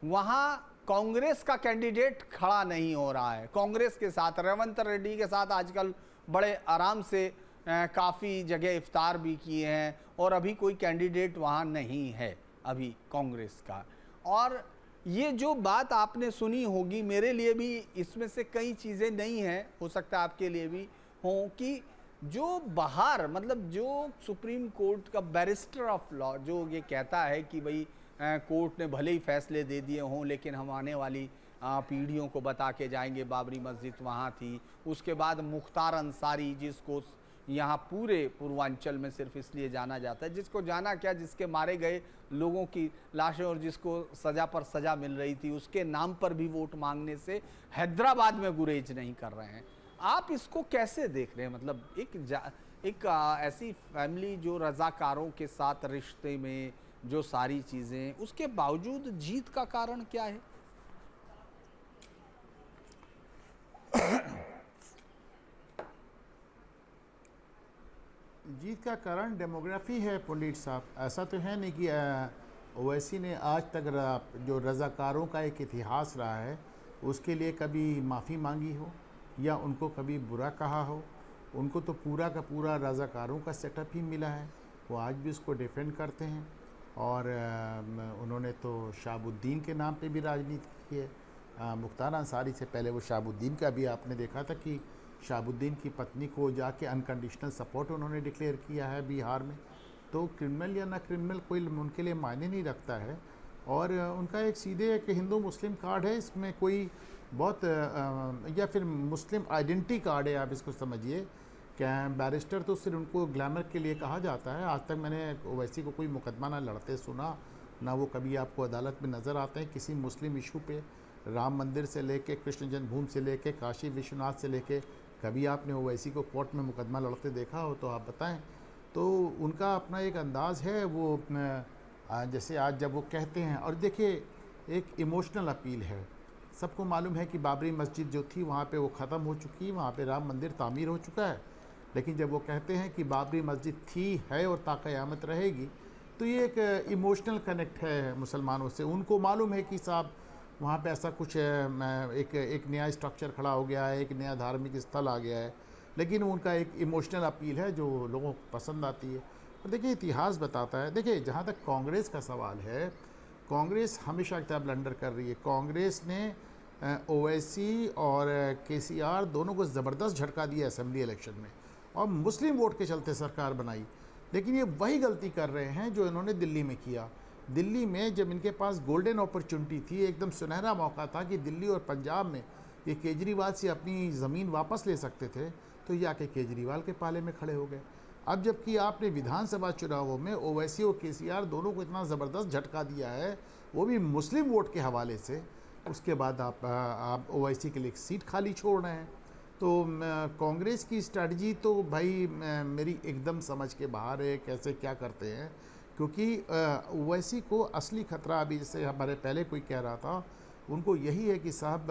वहाँ कांग्रेस का कैंडिडेट खड़ा नहीं हो रहा है। कांग्रेस के साथ, रेवंत रेड्डी के साथ आजकल बड़े आराम से काफ़ी जगह इफ्तार भी किए हैं, और अभी कोई कैंडिडेट वहाँ नहीं है अभी कांग्रेस का। और ये जो बात आपने सुनी होगी, मेरे लिए भी इसमें से कई चीज़ें नहीं हैं, हो सकता है आपके लिए भी हों, कि जो बाहर मतलब जो सुप्रीम कोर्ट का बैरिस्टर ऑफ लॉ जो ये कहता है कि भाई कोर्ट ने भले ही फैसले दे दिए हों, लेकिन हम आने वाली पीढ़ियों को बता के जाएंगे बाबरी मस्जिद वहाँ थी। उसके बाद मुख्तार अंसारी, जिसको यहाँ पूरे पूर्वांचल में सिर्फ इसलिए जाना जाता है, जिसको जाना क्या, जिसके मारे गए लोगों की लाशें और जिसको सज़ा पर सज़ा मिल रही थी, उसके नाम पर भी वोट मांगने से हैदराबाद में गुरेज नहीं कर रहे हैं। आप इसको कैसे देख रहे हैं? मतलब एक ऐसी फैमिली जो रज़ाकारों के साथ रिश्ते में, जो सारी चीज़ें, उसके बावजूद जीत का कारण क्या है? जीत का कारण डेमोग्राफी है पंडित साहब। ऐसा तो है नहीं कि ओवैसी ने आज तक जो रज़ाकारों का एक इतिहास रहा है उसके लिए कभी माफ़ी मांगी हो या उनको कभी बुरा कहा हो। उनको तो पूरा का पूरा रज़ाकारों का सेटअप ही मिला है, वो आज भी उसको डिफेंड करते हैं। और उन्होंने तो शहाबुद्दीन के नाम पे भी राजनीति की है। मुख्तार अंसारी से पहले वो शहाबुद्दीन का भी आपने देखा था कि शहाबुद्दीन की पत्नी को जाके अनकंडीशनल सपोर्ट उन्होंने डिक्लेयर किया है बिहार में। तो क्रिमिनल या ना क्रिमिनल कोई उनके लिए मायने नहीं रखता है। और उनका एक सीधे एक हिंदू मुस्लिम कार्ड है, इसमें कोई बहुत या फिर मुस्लिम आइडेंटिटी कार्ड है, आप इसको समझिए। क्या बैरिस्टर तो सिर्फ उनको ग्लैमर के लिए कहा जाता है। आज तक मैंने ओवैसी को कोई मुकदमा ना लड़ते सुना, ना वो कभी आपको अदालत में नज़र आते हैं किसी मुस्लिम इशू पे। राम मंदिर से लेके कृष्ण जन्मभूमि से लेके काशी विश्वनाथ से लेके कभी आपने ओवैसी को कोर्ट में मुकदमा लड़ते देखा हो तो आप बताएं। तो उनका अपना एक अंदाज़ है, वो जैसे आज जब वो कहते हैं, और देखिए एक इमोशनल अपील है। सबको मालूम है कि बाबरी मस्जिद जो थी वहाँ पे वो ख़त्म हो चुकी, वहाँ पे राम मंदिर तामीर हो चुका है। लेकिन जब वो कहते हैं कि बाबरी मस्जिद थी, है और ता क़यामत रहेगी, तो ये एक इमोशनल कनेक्ट है मुसलमानों से। उनको मालूम है कि साहब वहाँ पे ऐसा कुछ एक नया स्ट्रक्चर खड़ा हो गया है, एक नया धार्मिक स्थल आ गया है। लेकिन उनका एक इमोशनल अपील है जो लोगों को पसंद आती है। और देखिए इतिहास बताता है, देखिए जहाँ तक कांग्रेस का सवाल है, कांग्रेस हमेशा क्या ब्लंडर कर रही है। कांग्रेस ने ओवैसी और केसीआर दोनों को ज़बरदस्त झटका दिया असेंबली इलेक्शन में और मुस्लिम वोट के चलते सरकार बनाई। लेकिन ये वही गलती कर रहे हैं जो इन्होंने दिल्ली में किया। दिल्ली में जब इनके पास गोल्डन अपॉर्चुनिटी थी, एकदम सुनहरा मौका था कि दिल्ली और पंजाब में ये केजरीवाल से अपनी ज़मीन वापस ले सकते थे, तो ये आके केजरीवाल के पाले में खड़े हो गए। अब जबकि आपने विधानसभा चुनावों में ओवैसी और केसीआर दोनों को इतना ज़बरदस्त झटका दिया है, वो भी मुस्लिम वोट के हवाले से, उसके बाद आप ओवैसी के लिए एक सीट खाली छोड़ रहे हैं। तो कांग्रेस की स्ट्रैटेजी तो भाई मेरी एकदम समझ के बाहर है, कैसे क्या करते हैं। क्योंकि ओवैसी को असली खतरा अभी, जैसे हमारे पहले कोई कह रहा था, उनको यही है कि साहब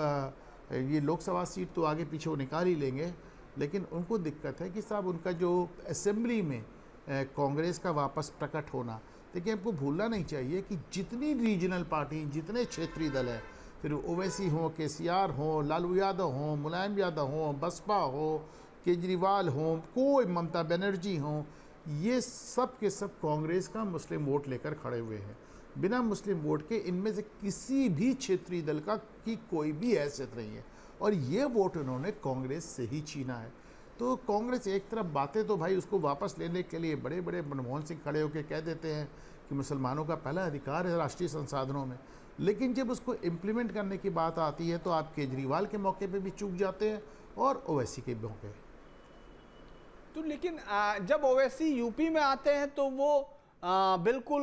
ये लोकसभा सीट तो आगे पीछे वो निकाल ही लेंगे, लेकिन उनको दिक्कत है कि साहब उनका जो असेंबली में कांग्रेस का वापस प्रकट होना। देखिए आपको भूलना नहीं चाहिए कि जितनी रीजनल पार्टी, जितने क्षेत्रीय दल है, फिर ओवैसी हो, केसीआर हो, लालू यादव हो, मुलायम यादव हो, बसपा हो, केजरीवाल हो, कोई ममता बनर्जी हो, ये सब के सब कांग्रेस का मुस्लिम वोट लेकर खड़े हुए हैं। बिना मुस्लिम वोट के इनमें से किसी भी क्षेत्रीय दल का की कोई भी हैसियत नहीं है, और ये वोट उन्होंने कांग्रेस से ही छीना है। तो कांग्रेस एक तरफ बातें तो भाई उसको वापस लेने के लिए बड़े बड़े मनमोहन सिंह खड़े होकर कह देते हैं कि मुसलमानों का पहला अधिकार है राष्ट्रीय संसाधनों में, लेकिन जब उसको इम्प्लीमेंट करने की बात आती है तो आप केजरीवाल के मौके पे भी चूक जाते हैं और ओवैसी के मौके। तो लेकिन जब ओवैसी यूपी में आते हैं तो वो बिल्कुल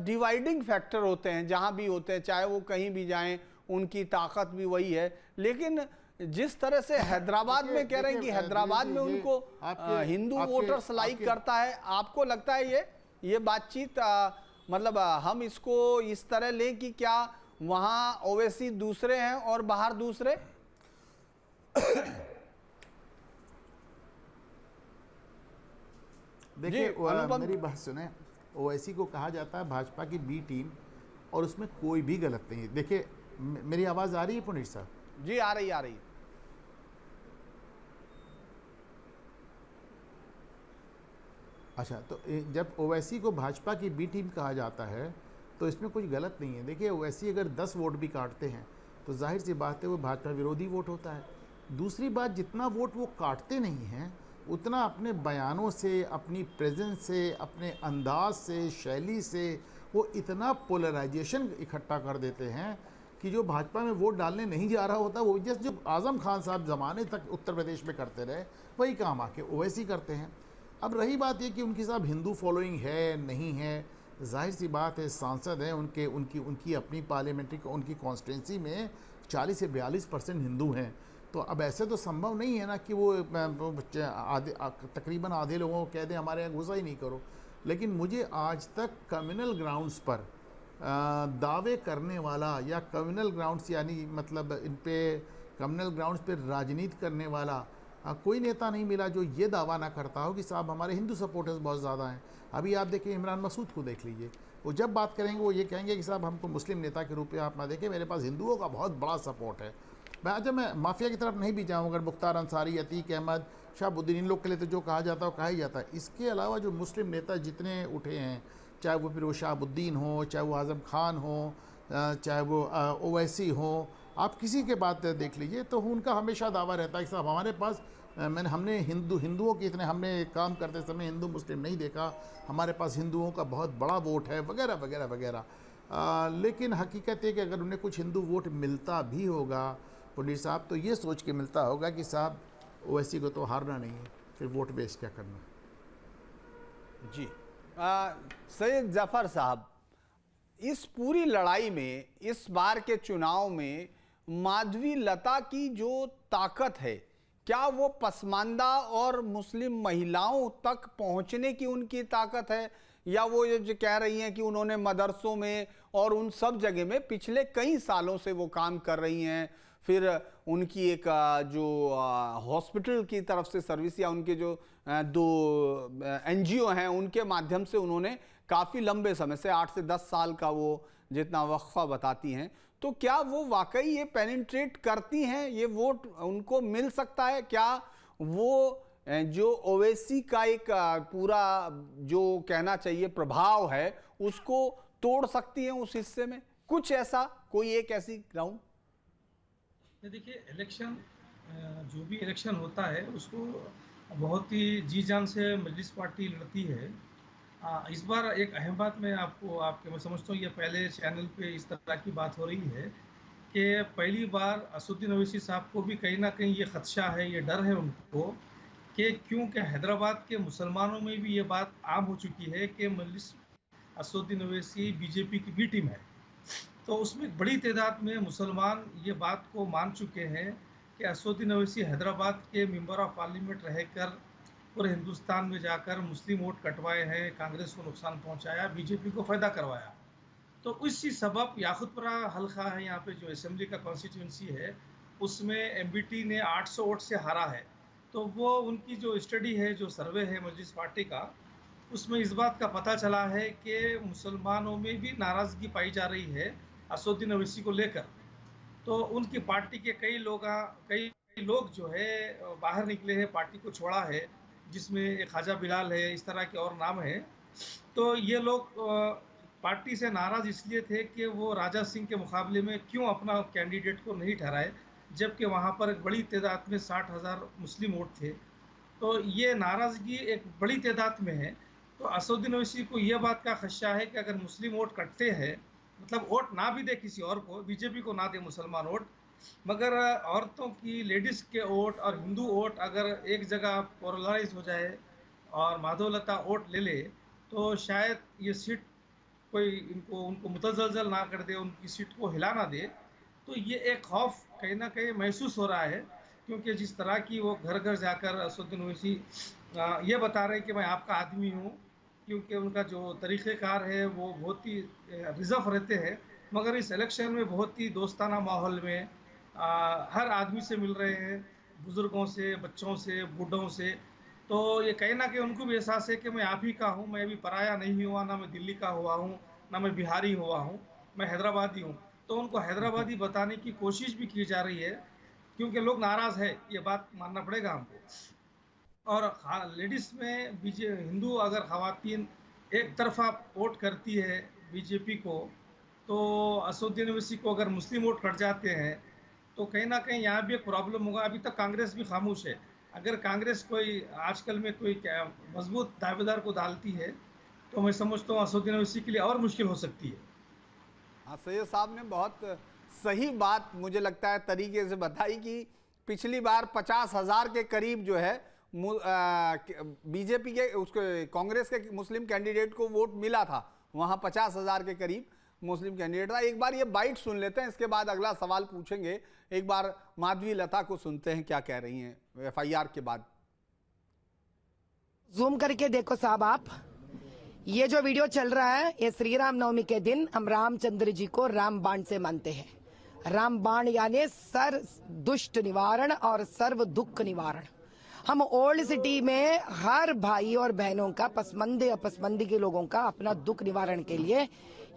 डिवाइडिंग फैक्टर होते हैं, जहां भी होते हैं, चाहे वो कहीं भी जाएं, उनकी ताकत भी वही है। लेकिन जिस तरह से हैदराबाद में कह रहे हैं कि हैदराबाद में उनको हिंदू वोटर्स लाइक करता है, आपको लगता है ये बातचीत मतलब हम इसको इस तरह लें कि क्या वहां ओवैसी दूसरे हैं और बाहर दूसरे? देखिए मेरी बात सुने, ओवैसी को कहा जाता है भाजपा की बी टीम, और उसमें कोई भी गलत नहीं है। देखिए मेरी आवाज़ आ रही है पुनीत साहब? जी आ रही है। अच्छा, तो जब ओवैसी को भाजपा की बी टीम कहा जाता है तो इसमें कुछ गलत नहीं है। देखिए ओवैसी अगर 10 वोट भी काटते हैं तो जाहिर सी बात है वो भाजपा विरोधी वोट होता है। दूसरी बात, जितना वोट वो काटते नहीं हैं उतना अपने बयानों से, अपनी प्रेजेंस से, अपने अंदाज से, शैली से वो इतना पोलराइजेशन इकट्ठा कर देते हैं कि जो भाजपा में वोट डालने नहीं जा रहा होता, वो जैसे जो आज़म खान साहब ज़माने तक उत्तर प्रदेश में करते रहे, वही काम आके ओवैसी करते हैं। अब रही बात ये कि उनकी साहब हिंदू फॉलोइंग है नहीं है, जाहिर सी बात है सांसद हैं उनकी अपनी पार्लियामेंट्री उनकी कॉन्स्टिट्यूंसी में 40 से 42% हिंदू हैं। तो अब ऐसे तो संभव नहीं है ना कि वो तकरीबन आधे लोगों को कह दें हमारे यहाँ घुसा ही नहीं करो। लेकिन मुझे आज तक कम्युनल ग्राउंड्स पर दावे करने वाला, या कम्युनल ग्राउंड्स यानी मतलब इन पे कम्युनल ग्राउंड्स पर राजनीति करने वाला कोई नेता नहीं मिला जो ये दावा ना करता हो कि साहब हमारे हिंदू सपोर्टर्स बहुत ज़्यादा हैं। अभी आप देखिए इमरान मसूद को देख लीजिए, वो जब बात करेंगे वो ये कहेंगे कि साहब हमको मुस्लिम नेता के रूप में आप ना देखें, मेरे पास हिंदुओं का बहुत बड़ा सपोर्ट है। मैं माफिया की तरफ नहीं भी जाऊँ, अगर मुख्तार अंसारी, अतीक अहमद, शहाबुद्दीन, इन लोग के लिए तो जो कहा जाता है वो कहा ही जाता है। इसके अलावा जो मुस्लिम नेता जितने उठे हैं, चाहे वो फिर वो शहाबुद्दीन हो, चाहे वो आज़म खान हो, चाहे वो ओवैसी हो, आप किसी के बात देख लीजिए तो उनका हमेशा दावा रहता है कि साहब हमारे पास हमने हिंदुओं के इतने हमने काम करते समय हिंदू मुस्लिम नहीं देखा, हमारे पास हिंदुओं का बहुत बड़ा वोट है वगैरह वगैरह वगैरह। लेकिन हकीकत है कि अगर उन्हें कुछ हिंदू वोट मिलता भी होगा पुनीर साहब, तो ये सोच के मिलता होगा कि साहब ओवैसी को तो हारना नहीं है, फिर वोट बेच क्या करना। जी सैयद जफर साहब, इस पूरी लड़ाई में, इस बार के चुनाव में माधवी लता की जो ताकत है, क्या वो पसमानदा और मुस्लिम महिलाओं तक पहुंचने की उनकी ताकत है, या वो ये जो कह रही हैं कि उन्होंने मदरसों में और उन सब जगह में पिछले कई सालों से वो काम कर रही हैं, फिर उनकी एक जो हॉस्पिटल की तरफ से सर्विस या उनके जो 2 NGO हैं उनके माध्यम से उन्होंने काफ़ी लंबे समय से 8 से 10 साल का वो जितना वक्फा बताती हैं, तो क्या वो वाकई ये पेनिट्रेट करती हैं, ये वोट उनको मिल सकता है? क्या वो जो ओवैसी का एक पूरा जो कहना चाहिए प्रभाव है उसको तोड़ सकती हैं उस हिस्से में? कुछ ऐसा कोई एक ऐसी ग्राउंड? देखिए, इलेक्शन जो भी इलेक्शन होता है उसको बहुत ही जी जान से मजलिस पार्टी लड़ती है। इस बार एक अहम बात मैं समझता हूँ, ये पहले चैनल पे इस तरह की बात हो रही है कि पहली बार असदुद्दीन ओवैसी साहब को भी कहीं ना कहीं ये खदशा है, ये डर है उनको कि क्योंकि हैदराबाद के मुसलमानों में भी ये बात आम हो चुकी है कि मजलिस असदुद्दीन ओवैसी बीजेपी की बी टीम है, तो उसमें बड़ी तादाद में मुसलमान ये बात को मान चुके हैं कि असदुद्दीन ओवैसी हैदराबाद के मेंबर ऑफ पार्लियामेंट रहकर पूरे हिंदुस्तान में जाकर मुस्लिम वोट कटवाए हैं, कांग्रेस को नुकसान पहुंचाया, बीजेपी को फ़ायदा करवाया। तो इसी सबब याकुतपुरा हल्का है, यहाँ पे जो असेंबली का कॉन्स्टिट्यूंसी है उसमें एमबीटी ने 800 वोट से हारा है। तो वो उनकी जो स्टडी है, जो सर्वे है मजलिस पार्टी का, उसमें इस बात का पता चला है कि मुसलमानों में भी नाराज़गी पाई जा रही है असदुद्दीन ओवैसी को लेकर। तो उनकी पार्टी के कई लोग जो है बाहर निकले हैं, पार्टी को छोड़ा है, जिसमें एक ख्वाजा बिलाल है, इस तरह के और नाम है। तो ये लोग पार्टी से नाराज़ इसलिए थे कि वो राजा सिंह के मुकाबले में क्यों अपना कैंडिडेट को नहीं ठहराए, जबकि वहाँ पर एक बड़ी तादाद में 60,000 मुस्लिम वोट थे। तो ये नाराज़गी एक बड़ी तादाद में है। तो असदुद्दीन ओवैसी को ये बात का खदशा है कि अगर मुस्लिम वोट कटते हैं, मतलब वोट ना भी दे किसी और को, बीजेपी को ना दे मुसलमान वोट, मगर औरतों की, लेडीज़ के वोट और हिंदू वोट अगर एक जगह पोलराइज हो जाए और माधवलता वोट ले ले, तो शायद ये सीट कोई उनको मुतज़लज़ल ना कर दे, उनकी सीट को हिला ना दे। तो ये एक खौफ कहीं ना कहीं महसूस हो रहा है, क्योंकि जिस तरह की वो घर घर जाकर असदुद्दीन ओवैसी ये बता रहे हैं कि मैं आपका आदमी हूँ, क्योंकि उनका जो तरीक़ेकार है वो बहुत ही रिजर्व रहते हैं, मगर इस इलेक्शन में बहुत ही दोस्ताना माहौल में हर आदमी से मिल रहे हैं, बुज़ुर्गों से, बच्चों से, बूढ़ों से। तो ये कहीं ना कहीं उनको भी एहसास है कि मैं आप ही का हूँ, मैं अभी पराया नहीं हुआ, ना मैं दिल्ली का हुआ हूँ, ना मैं बिहारी हुआ हूँ, मैं हैदराबादी हूँ। तो उनको हैदराबादी बताने की कोशिश भी की जा रही है, क्योंकि लोग नाराज़ है, ये बात मानना पड़ेगा हमको। और लेडीज़ में हिंदू अगर ख़वातीन एक तरफा वोट करती है बीजेपी को, तो असदुद्दीन ओवैसी को अगर मुस्लिम वोट कट जाते हैं तो कहीं ना कहीं यहाँ भी एक प्रॉब्लम होगा। अभी तक कांग्रेस भी खामोश है। अगर कांग्रेस कोई आजकल में कोई मजबूत दावेदार को डालती है तो मैं समझता हूँ असदुद्दीन ओवैसी के लिए और मुश्किल हो सकती है। हाँ, सैयद साहब ने बहुत सही बात मुझे लगता है तरीके से बताई कि पिछली बार 50,000 के करीब जो है बीजेपी के उसके कांग्रेस के मुस्लिम कैंडिडेट को वोट मिला था, वहाँ 50,000 के करीब मुस्लिम कैंडिडेट था। एक बार ये बाइट सुन लेते हैं, इसके बाद अगला सवाल पूछेंगे। एक बार माधवी लता को सुनते हैं क्या कह रही हैं FIR के बाद। जूम करके देखो साहब आप, ये जो वीडियो चल रहा है ये श्री राम नवमी के दिन हम रामचंद्र जी को राम बाण से मानते हैं। राम बाण यानी सर्व दुष्ट निवारण और सर्व दुख निवारण। हम ओल्ड सिटी में हर भाई और बहनों का, पसमंदे अपसमंदी के लोगों का अपना दुख निवारण के लिए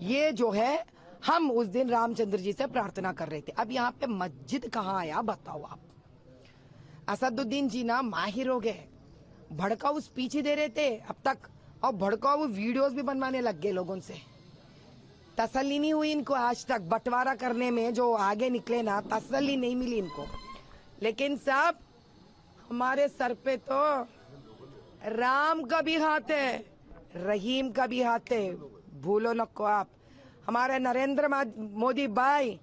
ये जो है हम उस दिन रामचंद्र जी से प्रार्थना कर रहे थे। अब यहाँ पे मस्जिद कहाँ आया बताओ आप। असदुद्दीन जी ना माहिर हो गए, भड़काऊ स्पीच ही दे रहे थे अब तक, और भड़काऊ वीडियोस भी बनवाने लग गए लोगों से। तसल्ली नहीं हुई इनको आज तक, बंटवारा करने में जो आगे निकले ना, तसल्ली नहीं मिली इनको। लेकिन साहब हमारे सर पे तो राम का भी हाथ है, रहीम का भी हाथ है, भूलो नको आप। हमारे नरेंद्र मोदी भाई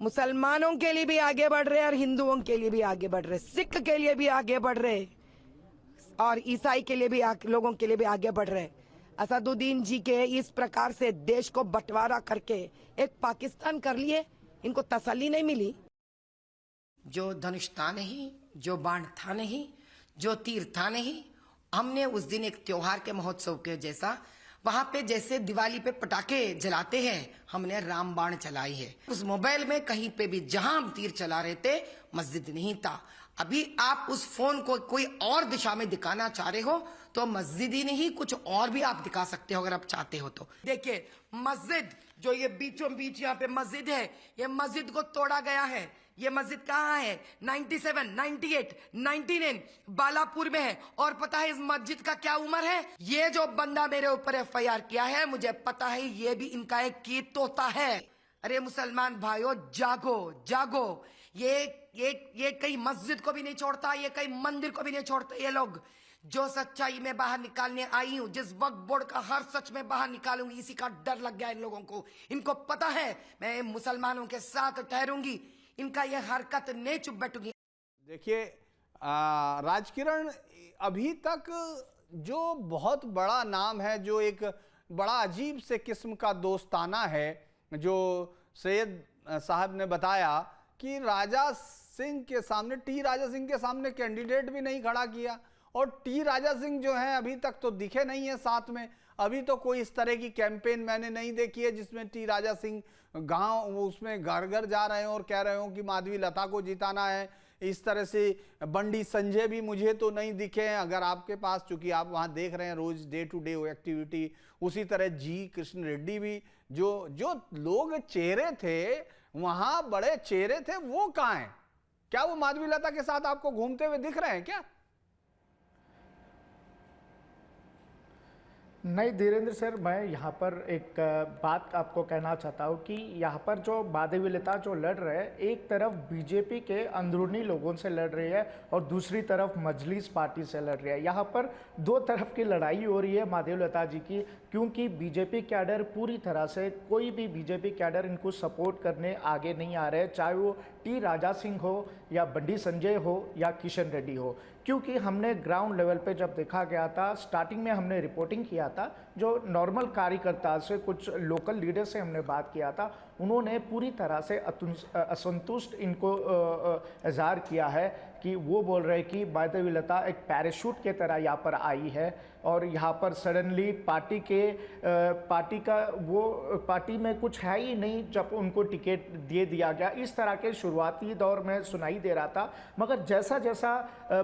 मुसलमानों के लिए भी आगे बढ़ रहे और हिंदुओं के लिए भी आगे बढ़ रहे, सिख के लिए भी आगे बढ़ रहे और ईसाई के लिए भी लोगों के लिए भी आगे बढ़ रहे। असदुद्दीन जी के इस प्रकार से देश को बंटवारा करके एक पाकिस्तान कर लिए, इनको तसल्ली नहीं मिली। जो धनुष था नहीं, जो बाण था नहीं, जो तीर था नहीं, हमने उस दिन एक त्योहार के महोत्सव के जैसा वहां पे जैसे दिवाली पे पटाखे जलाते हैं, हमने राम बाण चलाई है। उस मोबाइल में कहीं पे भी जहां हम तीर चला रहे थे मस्जिद नहीं था। अभी आप उस फोन को कोई और दिशा में दिखाना चाह रहे हो तो मस्जिद ही नहीं कुछ और भी आप दिखा सकते हो अगर आप चाहते हो तो। देखिए मस्जिद जो ये बीचों बीच यहाँ पे मस्जिद है, ये मस्जिद को तोड़ा गया है। ये मस्जिद कहाँ है? 97, 98, 99 बालापुर में है। और पता है इस मस्जिद का क्या उम्र है? ये जो बंदा मेरे ऊपर FIR किया है, मुझे पता है ये भी इनका एक कीत तोता है। अरे मुसलमान भाइयों जागो जागो, ये कहीं मस्जिद को भी नहीं छोड़ता, ये कहीं मंदिर को भी नहीं छोड़ता। ये लोग जो सच्चाई में बाहर निकालने आई हूं, जिस वक्त बोर्ड का हर सच में बाहर निकालूंगी, इसी का डर लग गया इन लोगों को। इनको पता है मैं मुसलमानों के साथ ठहरूंगी, इनका ये हरकत नहीं चुप बैठूंगी। देखिए राजकिरण, अभी तक जो बहुत बड़ा नाम है, जो एक बड़ा अजीब से किस्म का दोस्ताना है, जो सैयद साहब ने बताया कि राजा सिंह के सामने, टी राजा सिंह के सामने कैंडिडेट भी नहीं खड़ा किया, और टी राजा सिंह जो है अभी तक तो दिखे नहीं है साथ में। अभी तो कोई इस तरह की कैंपेन मैंने नहीं देखी है जिसमें टी राजा सिंह गांव उसमें घर घर जा रहे हो और कह रहे हो कि माधवी लता को जिताना है। इस तरह से बंडी संजय भी मुझे तो नहीं दिखे हैं। अगर आपके पास, चूंकि आप वहां देख रहे हैं रोज डे टू डे एक्टिविटी, उसी तरह जी कृष्ण रेड्डी भी, जो लोग चेहरे थे वहां, बड़े चेहरे थे, वो कहां हैं? क्या वो माधवी लता के साथ आपको घूमते हुए दिख रहे हैं क्या? नहीं धीरेन्द्र सर, मैं यहाँ पर एक बात आपको कहना चाहता हूँ कि यहाँ पर जो माधवी लता जो लड़ रहे हैं, एक तरफ बीजेपी के अंदरूनी लोगों से लड़ रही है और दूसरी तरफ मजलिस पार्टी से लड़ रही है। यहाँ पर दो तरफ की लड़ाई हो रही है माधवी लता जी की, क्योंकि बीजेपी कैडर पूरी तरह से, कोई भी बीजेपी कैडर इनको सपोर्ट करने आगे नहीं आ रहे, चाहे वो टी राजा सिंह हो या बंडी संजय हो या किशन रेड्डी हो। क्योंकि हमने ग्राउंड लेवल पे जब देखा गया था, स्टार्टिंग में हमने रिपोर्टिंग किया था, जो नॉर्मल कार्यकर्ता से, कुछ लोकल लीडर से हमने बात किया था, उन्होंने पूरी तरह से असंतुष्ट इनको इज़हार किया है कि वो बोल रहे कि माधवी लता एक पैराशूट के तरह यहाँ पर आई है और यहाँ पर सडनली पार्टी में कुछ है ही नहीं जब उनको टिकट दे दिया गया। इस तरह के शुरुआती दौर में सुनाई दे रहा था, मगर जैसा जैसा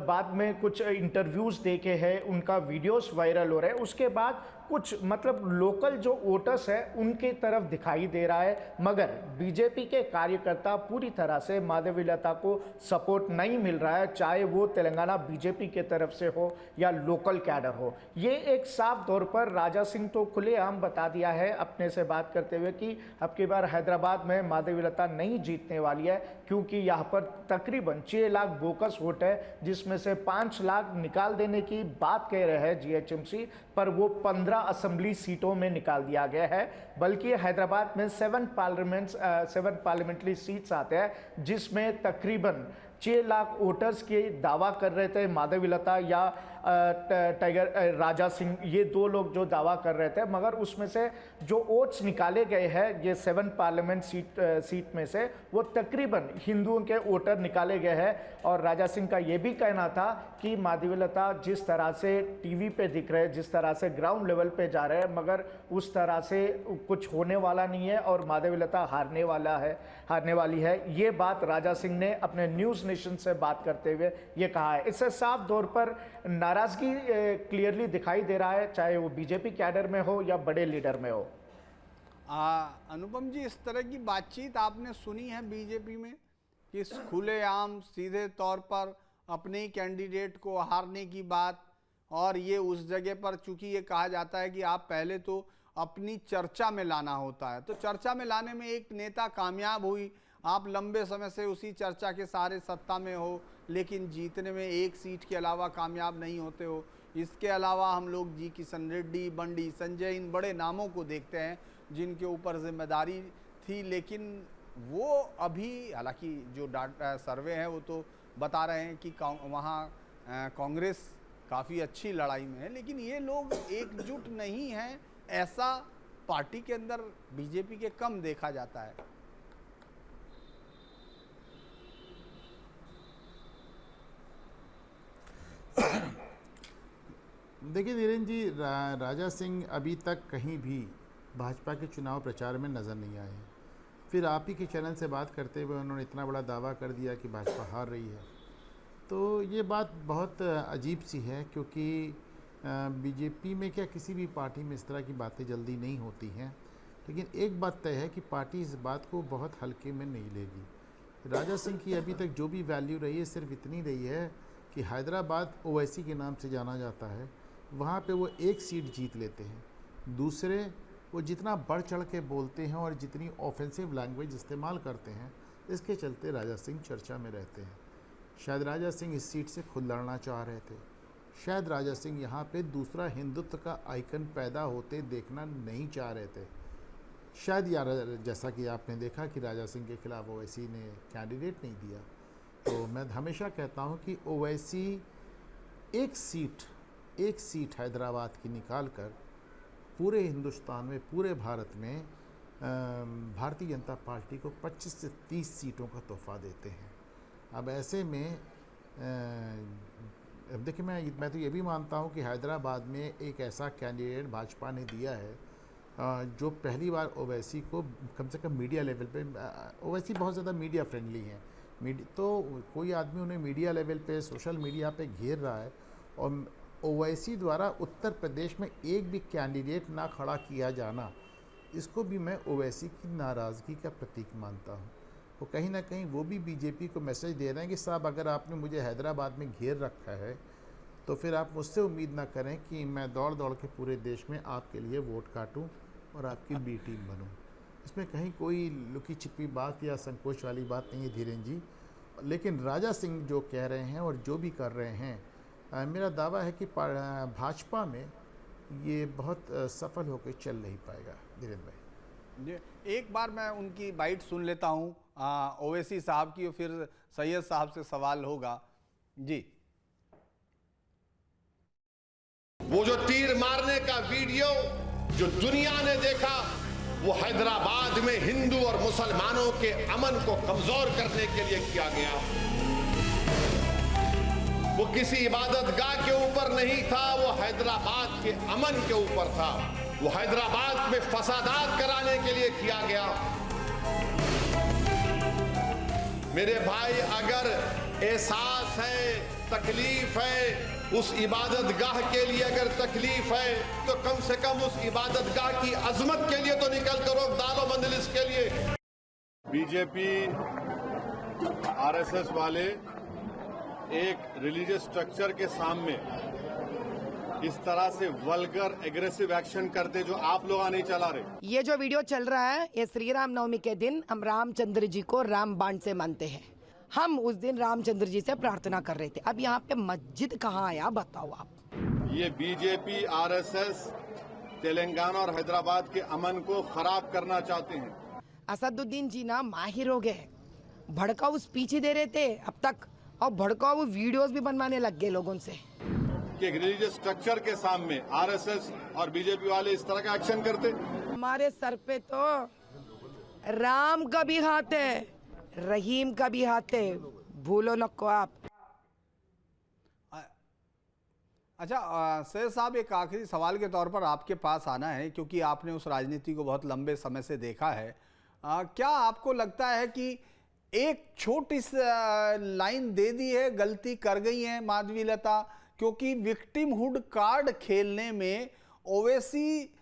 बाद में कुछ इंटरव्यूज़ देखे हैं, उनका वीडियोस वायरल हो रहे हैं, उसके बाद कुछ मतलब लोकल जो वोटर्स है उनके तरफ दिखाई दे रहा है, मगर बीजेपी के कार्यकर्ता पूरी तरह से माधवी लता को सपोर्ट नहीं मिल रहा है, चाहे वो तेलंगाना बीजेपी के तरफ से हो या लोकल कैडर हो। ये एक साफ तौर पर राजा सिंह तो खुलेआम बता दिया है अपने से बात करते हुए कि अब की बार हैदराबाद में माधवी लता नहीं जीतने वाली है, क्योंकि यहाँ पर तकरीबन 6 लाख बोकस वोट है, जिसमें से 5 लाख निकाल देने की बात कह रहे हैं GHMC, पर वो 15 असेंबली सीटों में निकाल दिया गया है। बल्कि हैदराबाद में 7 पार्लियामेंट्री सीट्स आते हैं, जिसमें तकरीबन 6 लाख वोटर्स के दावा कर रहे थे माधवी लता या टाइगर राजा सिंह, ये दो लोग जो दावा कर रहे थे, मगर उसमें से जो वोट्स निकाले गए हैं ये 7 पार्लियामेंट सीट में से वो तकरीबन हिंदुओं के वोटर निकाले गए हैं। और राजा सिंह का ये भी कहना था कि माधवीलता जिस तरह से टीवी पे दिख रहे हैं, जिस तरह से ग्राउंड लेवल पे जा रहे हैं, मगर उस तरह से कुछ होने वाला नहीं है और माधवीलता हारने वाली है। ये बात राजा सिंह ने अपने न्यूज़ नेशन से बात करते हुए ये कहा है। इससे साफ तौर पर नाराजगी क्लियरली दिखाई दे रहा है, चाहे वो बीजेपी कैडर में हो या बड़े लीडर में हो। अनुपम जी, इस तरह की बातचीत आपने सुनी है बीजेपी में कि खुलेआम सीधे तौर पर अपने ही कैंडिडेट को हारने की बात, और ये उस जगह पर चूंकि ये कहा जाता है कि आप पहले तो अपनी चर्चा में लाना होता है, तो चर्चा में लाने में एक नेता कामयाब हुई, आप लंबे समय से उसी चर्चा के सहारे सत्ता में हो, लेकिन जीतने में एक सीट के अलावा कामयाब नहीं होते हो। इसके अलावा हम लोग जी किशन रेड्डी, बंडी संजय, इन बड़े नामों को देखते हैं जिनके ऊपर जिम्मेदारी थी, लेकिन वो अभी, हालांकि जो डाटा सर्वे है वो तो बता रहे हैं कि वहाँ कांग्रेस काफ़ी अच्छी लड़ाई में है, लेकिन ये लोग एकजुट नहीं हैं, ऐसा पार्टी के अंदर बीजेपी के कम देखा जाता है। देखिए धीरेन्द्र जी, राजा सिंह अभी तक कहीं भी भाजपा के चुनाव प्रचार में नज़र नहीं आए। फिर आप ही के चैनल से बात करते हुए उन्होंने इतना बड़ा दावा कर दिया कि भाजपा हार रही है, तो ये बात बहुत अजीब सी है, क्योंकि बीजेपी में क्या किसी भी पार्टी में इस तरह की बातें जल्दी नहीं होती हैं। लेकिन एक बात तय है कि पार्टी इस बात को बहुत हल्के में नहीं लेगी। राजा सिंह की अभी तक जो भी वैल्यू रही है सिर्फ इतनी रही है कि हैदराबाद ओवैसी के नाम से जाना जाता है, वहाँ पे वो एक सीट जीत लेते हैं। दूसरे, वो जितना बढ़ चढ़ के बोलते हैं और जितनी ऑफेंसिव लैंग्वेज इस्तेमाल करते हैं, इसके चलते राजा सिंह चर्चा में रहते हैं। शायद राजा सिंह इस सीट से खुद लड़ना चाह रहे थे, शायद राजा सिंह यहाँ पे दूसरा हिंदुत्व का आइकन पैदा होते देखना नहीं चाह रहे थे। शायद यार, जैसा कि आपने देखा कि राजा सिंह के खिलाफ ओवैसी ने कैंडिडेट नहीं दिया, तो मैं हमेशा कहता हूँ कि ओवैसी एक सीट हैदराबाद की निकाल कर पूरे हिंदुस्तान में, पूरे भारत में भारतीय जनता पार्टी को 25 से 30 सीटों का तोहफा देते हैं। अब ऐसे में अब देखिए, मैं तो ये भी मानता हूँ कि हैदराबाद में एक ऐसा कैंडिडेट भाजपा ने दिया है जो पहली बार ओवैसी को कम से कम मीडिया लेवल पे, ओवैसी बहुत ज़्यादा मीडिया फ्रेंडली हैं, तो कोई आदमी उन्हें मीडिया लेवल पे, सोशल मीडिया पे घेर रहा है, और ओवैसी द्वारा उत्तर प्रदेश में एक भी कैंडिडेट ना खड़ा किया जाना, इसको भी मैं ओवैसी की नाराज़गी का प्रतीक मानता हूँ। तो कहीं ना कहीं वो भी बीजेपी को मैसेज दे रहे हैं कि साहब, अगर आपने मुझे हैदराबाद में घेर रखा है तो फिर आप मुझसे उम्मीद ना करें कि मैं दौड़ दौड़ के पूरे देश में आपके लिए वोट काटूं और आपकी बी टीम बनूं। इसमें कहीं कोई लुकी छिपी बात या संकोच वाली बात नहीं है धीरेन्द्र जी। लेकिन राजा सिंह जो कह रहे हैं और जो भी कर रहे हैं, मेरा दावा है कि भाजपा में ये बहुत सफल होकर चल नहीं पाएगा धीरेन्द्र भाई। एक बार मैं उनकी बाइट सुन लेता हूँ ओवैसी साहब की, और फिर सैयद साहब से सवाल होगा जी। वो जो तीर मारने का वीडियो जो दुनिया ने देखा, वो हैदराबाद में हिंदू और मुसलमानों के अमन को कमजोर करने के लिए किया गया। वो किसी इबादतगाह के ऊपर नहीं था, वो हैदराबाद के अमन के ऊपर था। वो हैदराबाद में फसादात कराने के लिए किया गया। मेरे भाई, अगर एहसास है, तकलीफ है, उस इबादतगाह के लिए अगर तकलीफ है, तो कम से कम उस इबादतगाह की अजमत के लिए तो निकल करो, दालो मंजलिस के लिए। बीजेपी आरएसएस वाले एक रिलीजियस स्ट्रक्चर के सामने इस तरह से वल्गर एग्रेसिव एक्शन करते जो आप लोग नहीं चला रहे। ये जो वीडियो चल रहा है, ये श्री राम नवमी के दिन हम रामचंद्र जी को राम बाण से मानते हैं। हम उस दिन रामचंद्र जी से प्रार्थना कर रहे थे। अब यहाँ पे मस्जिद कहाँ आया, बताओ आप। ये बीजेपी आरएसएस तेलंगाना और हैदराबाद के अमन को खराब करना चाहते हैं। असदुद्दीन जी ना माहिर हो गए, भड़काऊ स्पीच ही दे रहे थे अब तक, और भड़काऊ वीडियोस भी बनवाने लग गए लोगों से। कि एक रिलीजियस स्ट्रक्चर के सामने आरएसएस और बीजेपी वाले इस तरह का एक्शन करते? हमारे सर पे तो राम का भी हाथ है, रहीम का भी हाथ है, भूलो नको आप। अच्छा सैयद साहब, एक आखिरी सवाल के तौर पर आपके पास आना है, क्योंकि आपने उस राजनीति को बहुत लंबे समय से देखा है। क्या आपको लगता है कि एक छोटी सी लाइन दे दी है, गलती कर गई है माधवीलता? क्योंकि विक्टिमहुड कार्ड खेलने में ओवैसी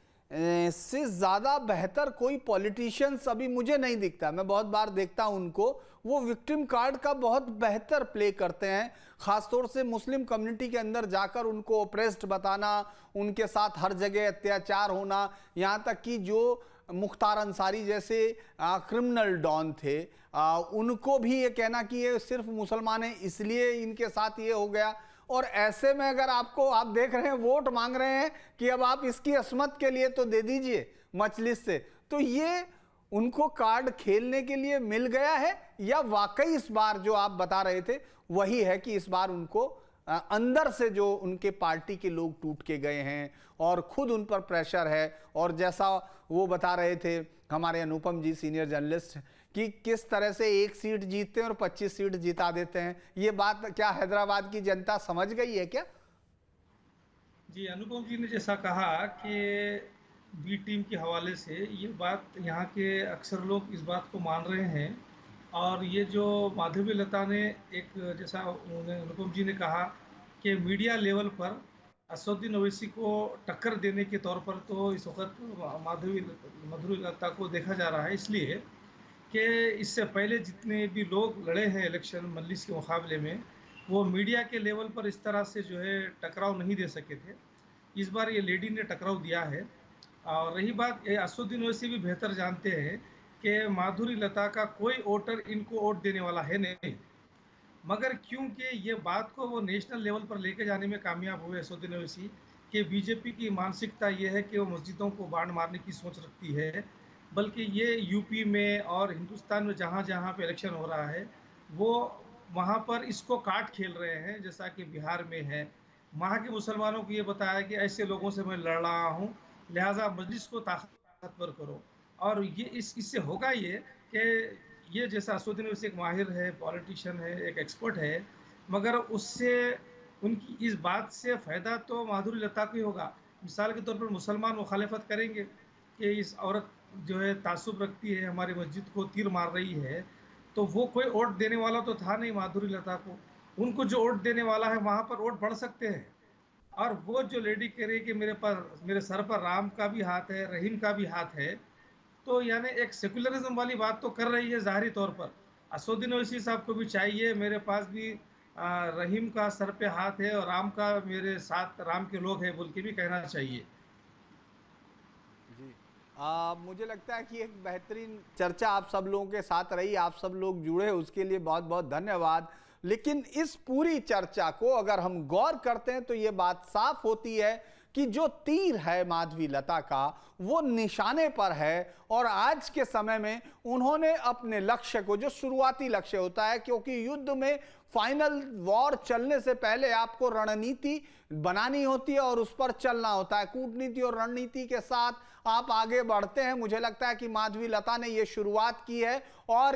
से ज़्यादा बेहतर कोई पॉलिटिशियंस अभी मुझे नहीं दिखता। मैं बहुत बार देखता हूं उनको, वो विक्टिम कार्ड का बहुत बेहतर प्ले करते हैं, ख़ासतौर से मुस्लिम कम्युनिटी के अंदर जाकर उनको ओप्रेस्ड बताना, उनके साथ हर जगह अत्याचार होना, यहाँ तक कि जो मुख्तार अंसारी जैसे क्रिमिनल डॉन थे उनको भी ये कहना कि ये सिर्फ मुसलमान हैं इसलिए इनके साथ ये हो गया। और ऐसे में अगर आप देख रहे हैं वोट मांग रहे हैं कि अब आप इसकी असमत के लिए तो दे दीजिए मजलिस से, तो ये उनको कार्ड खेलने के लिए मिल गया है या वाकई इस बार जो आप बता रहे थे वही है कि इस बार उनको अंदर से जो उनके पार्टी के लोग टूट के गए हैं और खुद उन पर प्रेशर है? और जैसा वो बता रहे थे हमारे अनुपम जी सीनियर जर्नलिस्ट कि किस तरह से एक सीट जीतते हैं और 25 सीट जिता देते हैं, ये बात क्या हैदराबाद की जनता समझ गई है क्या? जी, अनुपम जी ने जैसा कहा कि बी टीम के हवाले से ये बात यहाँ के अक्सर लोग इस बात को मान रहे हैं। और ये जो माधवीलता ने एक, जैसा अनुपम जी ने कहा कि मीडिया लेवल पर असदुद्दीन ओवैसी को टक्कर देने के तौर पर तो इस वक्त माधवीलता को देखा जा रहा है, इसलिए कि इससे पहले जितने भी लोग लड़े हैं इलेक्शन मजलिस के मुकाबले में, वो मीडिया के लेवल पर इस तरह से जो है टकराव नहीं दे सके थे। इस बार ये लेडी ने टकराव दिया है। और रही बात, असदुद्दीन ओवैसी भी बेहतर जानते हैं कि माधवीलता का कोई वोटर इनको वोट देने वाला है नहीं, मगर क्योंकि ये बात को वो नेशनल लेवल पर लेके जाने में कामयाब हुए असदुद्दीन ओवैसी कि बीजेपी की मानसिकता ये है कि वो मस्जिदों को बांट मारने की सोच रखती है, बल्कि ये यूपी में और हिंदुस्तान में जहाँ जहाँ पे इलेक्शन हो रहा है वो वहाँ पर इसको काट खेल रहे हैं। जैसा कि बिहार में है, वहाँ के मुसलमानों को ये बताया कि ऐसे लोगों से मैं लड़ रहा हूँ, लिहाजा मस्जिद को ताकतवर करो। और ये इससे होगा ये कि ये जैसा असदुद्दीन ओवैसी एक माहिर है, पॉलिटिशियन है, एक एक्सपर्ट है, मगर उससे उनकी इस बात से फ़ायदा तो माधवीलता को ही होगा। मिसाल के तौर पर मुसलमान मुखालिफत करेंगे कि इस औरत जो है तासुब रखती है, हमारी मस्जिद को तीर मार रही है, तो वो कोई वोट देने वाला तो था नहीं माधवीलता को। उनको जो वोट देने वाला है वहाँ पर वोट बढ़ सकते हैं। और वो जो लेडी कह रही है कि मेरे सर पर राम का भी हाथ है, रहीम का भी हाथ है, तो यानी एक सेकुलरिज्म वाली बात तो कर रही है ज़ाहिरी तौर पर। असदुद्दीन ओवैसी साहब को भी चाहिए मेरे पास भी रहीम का सर पे हाथ है और राम का मेरे साथ राम के लोग हैं बोल के भी कहना चाहिए। जी मुझे लगता है कि एक बेहतरीन चर्चा आप सब लोगों के साथ रही, आप सब लोग जुड़े, उसके लिए बहुत बहुत धन्यवाद। लेकिन इस पूरी चर्चा को अगर हम गौर करते हैं तो ये बात साफ होती है कि जो तीर है माधवीलता का वो निशाने पर है और आज के समय में उन्होंने अपने लक्ष्य को, जो शुरुआती लक्ष्य होता है, क्योंकि युद्ध में फाइनल वॉर चलने से पहले आपको रणनीति बनानी होती है और उस पर चलना होता है, कूटनीति और रणनीति के साथ आप आगे बढ़ते हैं। मुझे लगता है कि माधवीलता ने ये शुरुआत की है और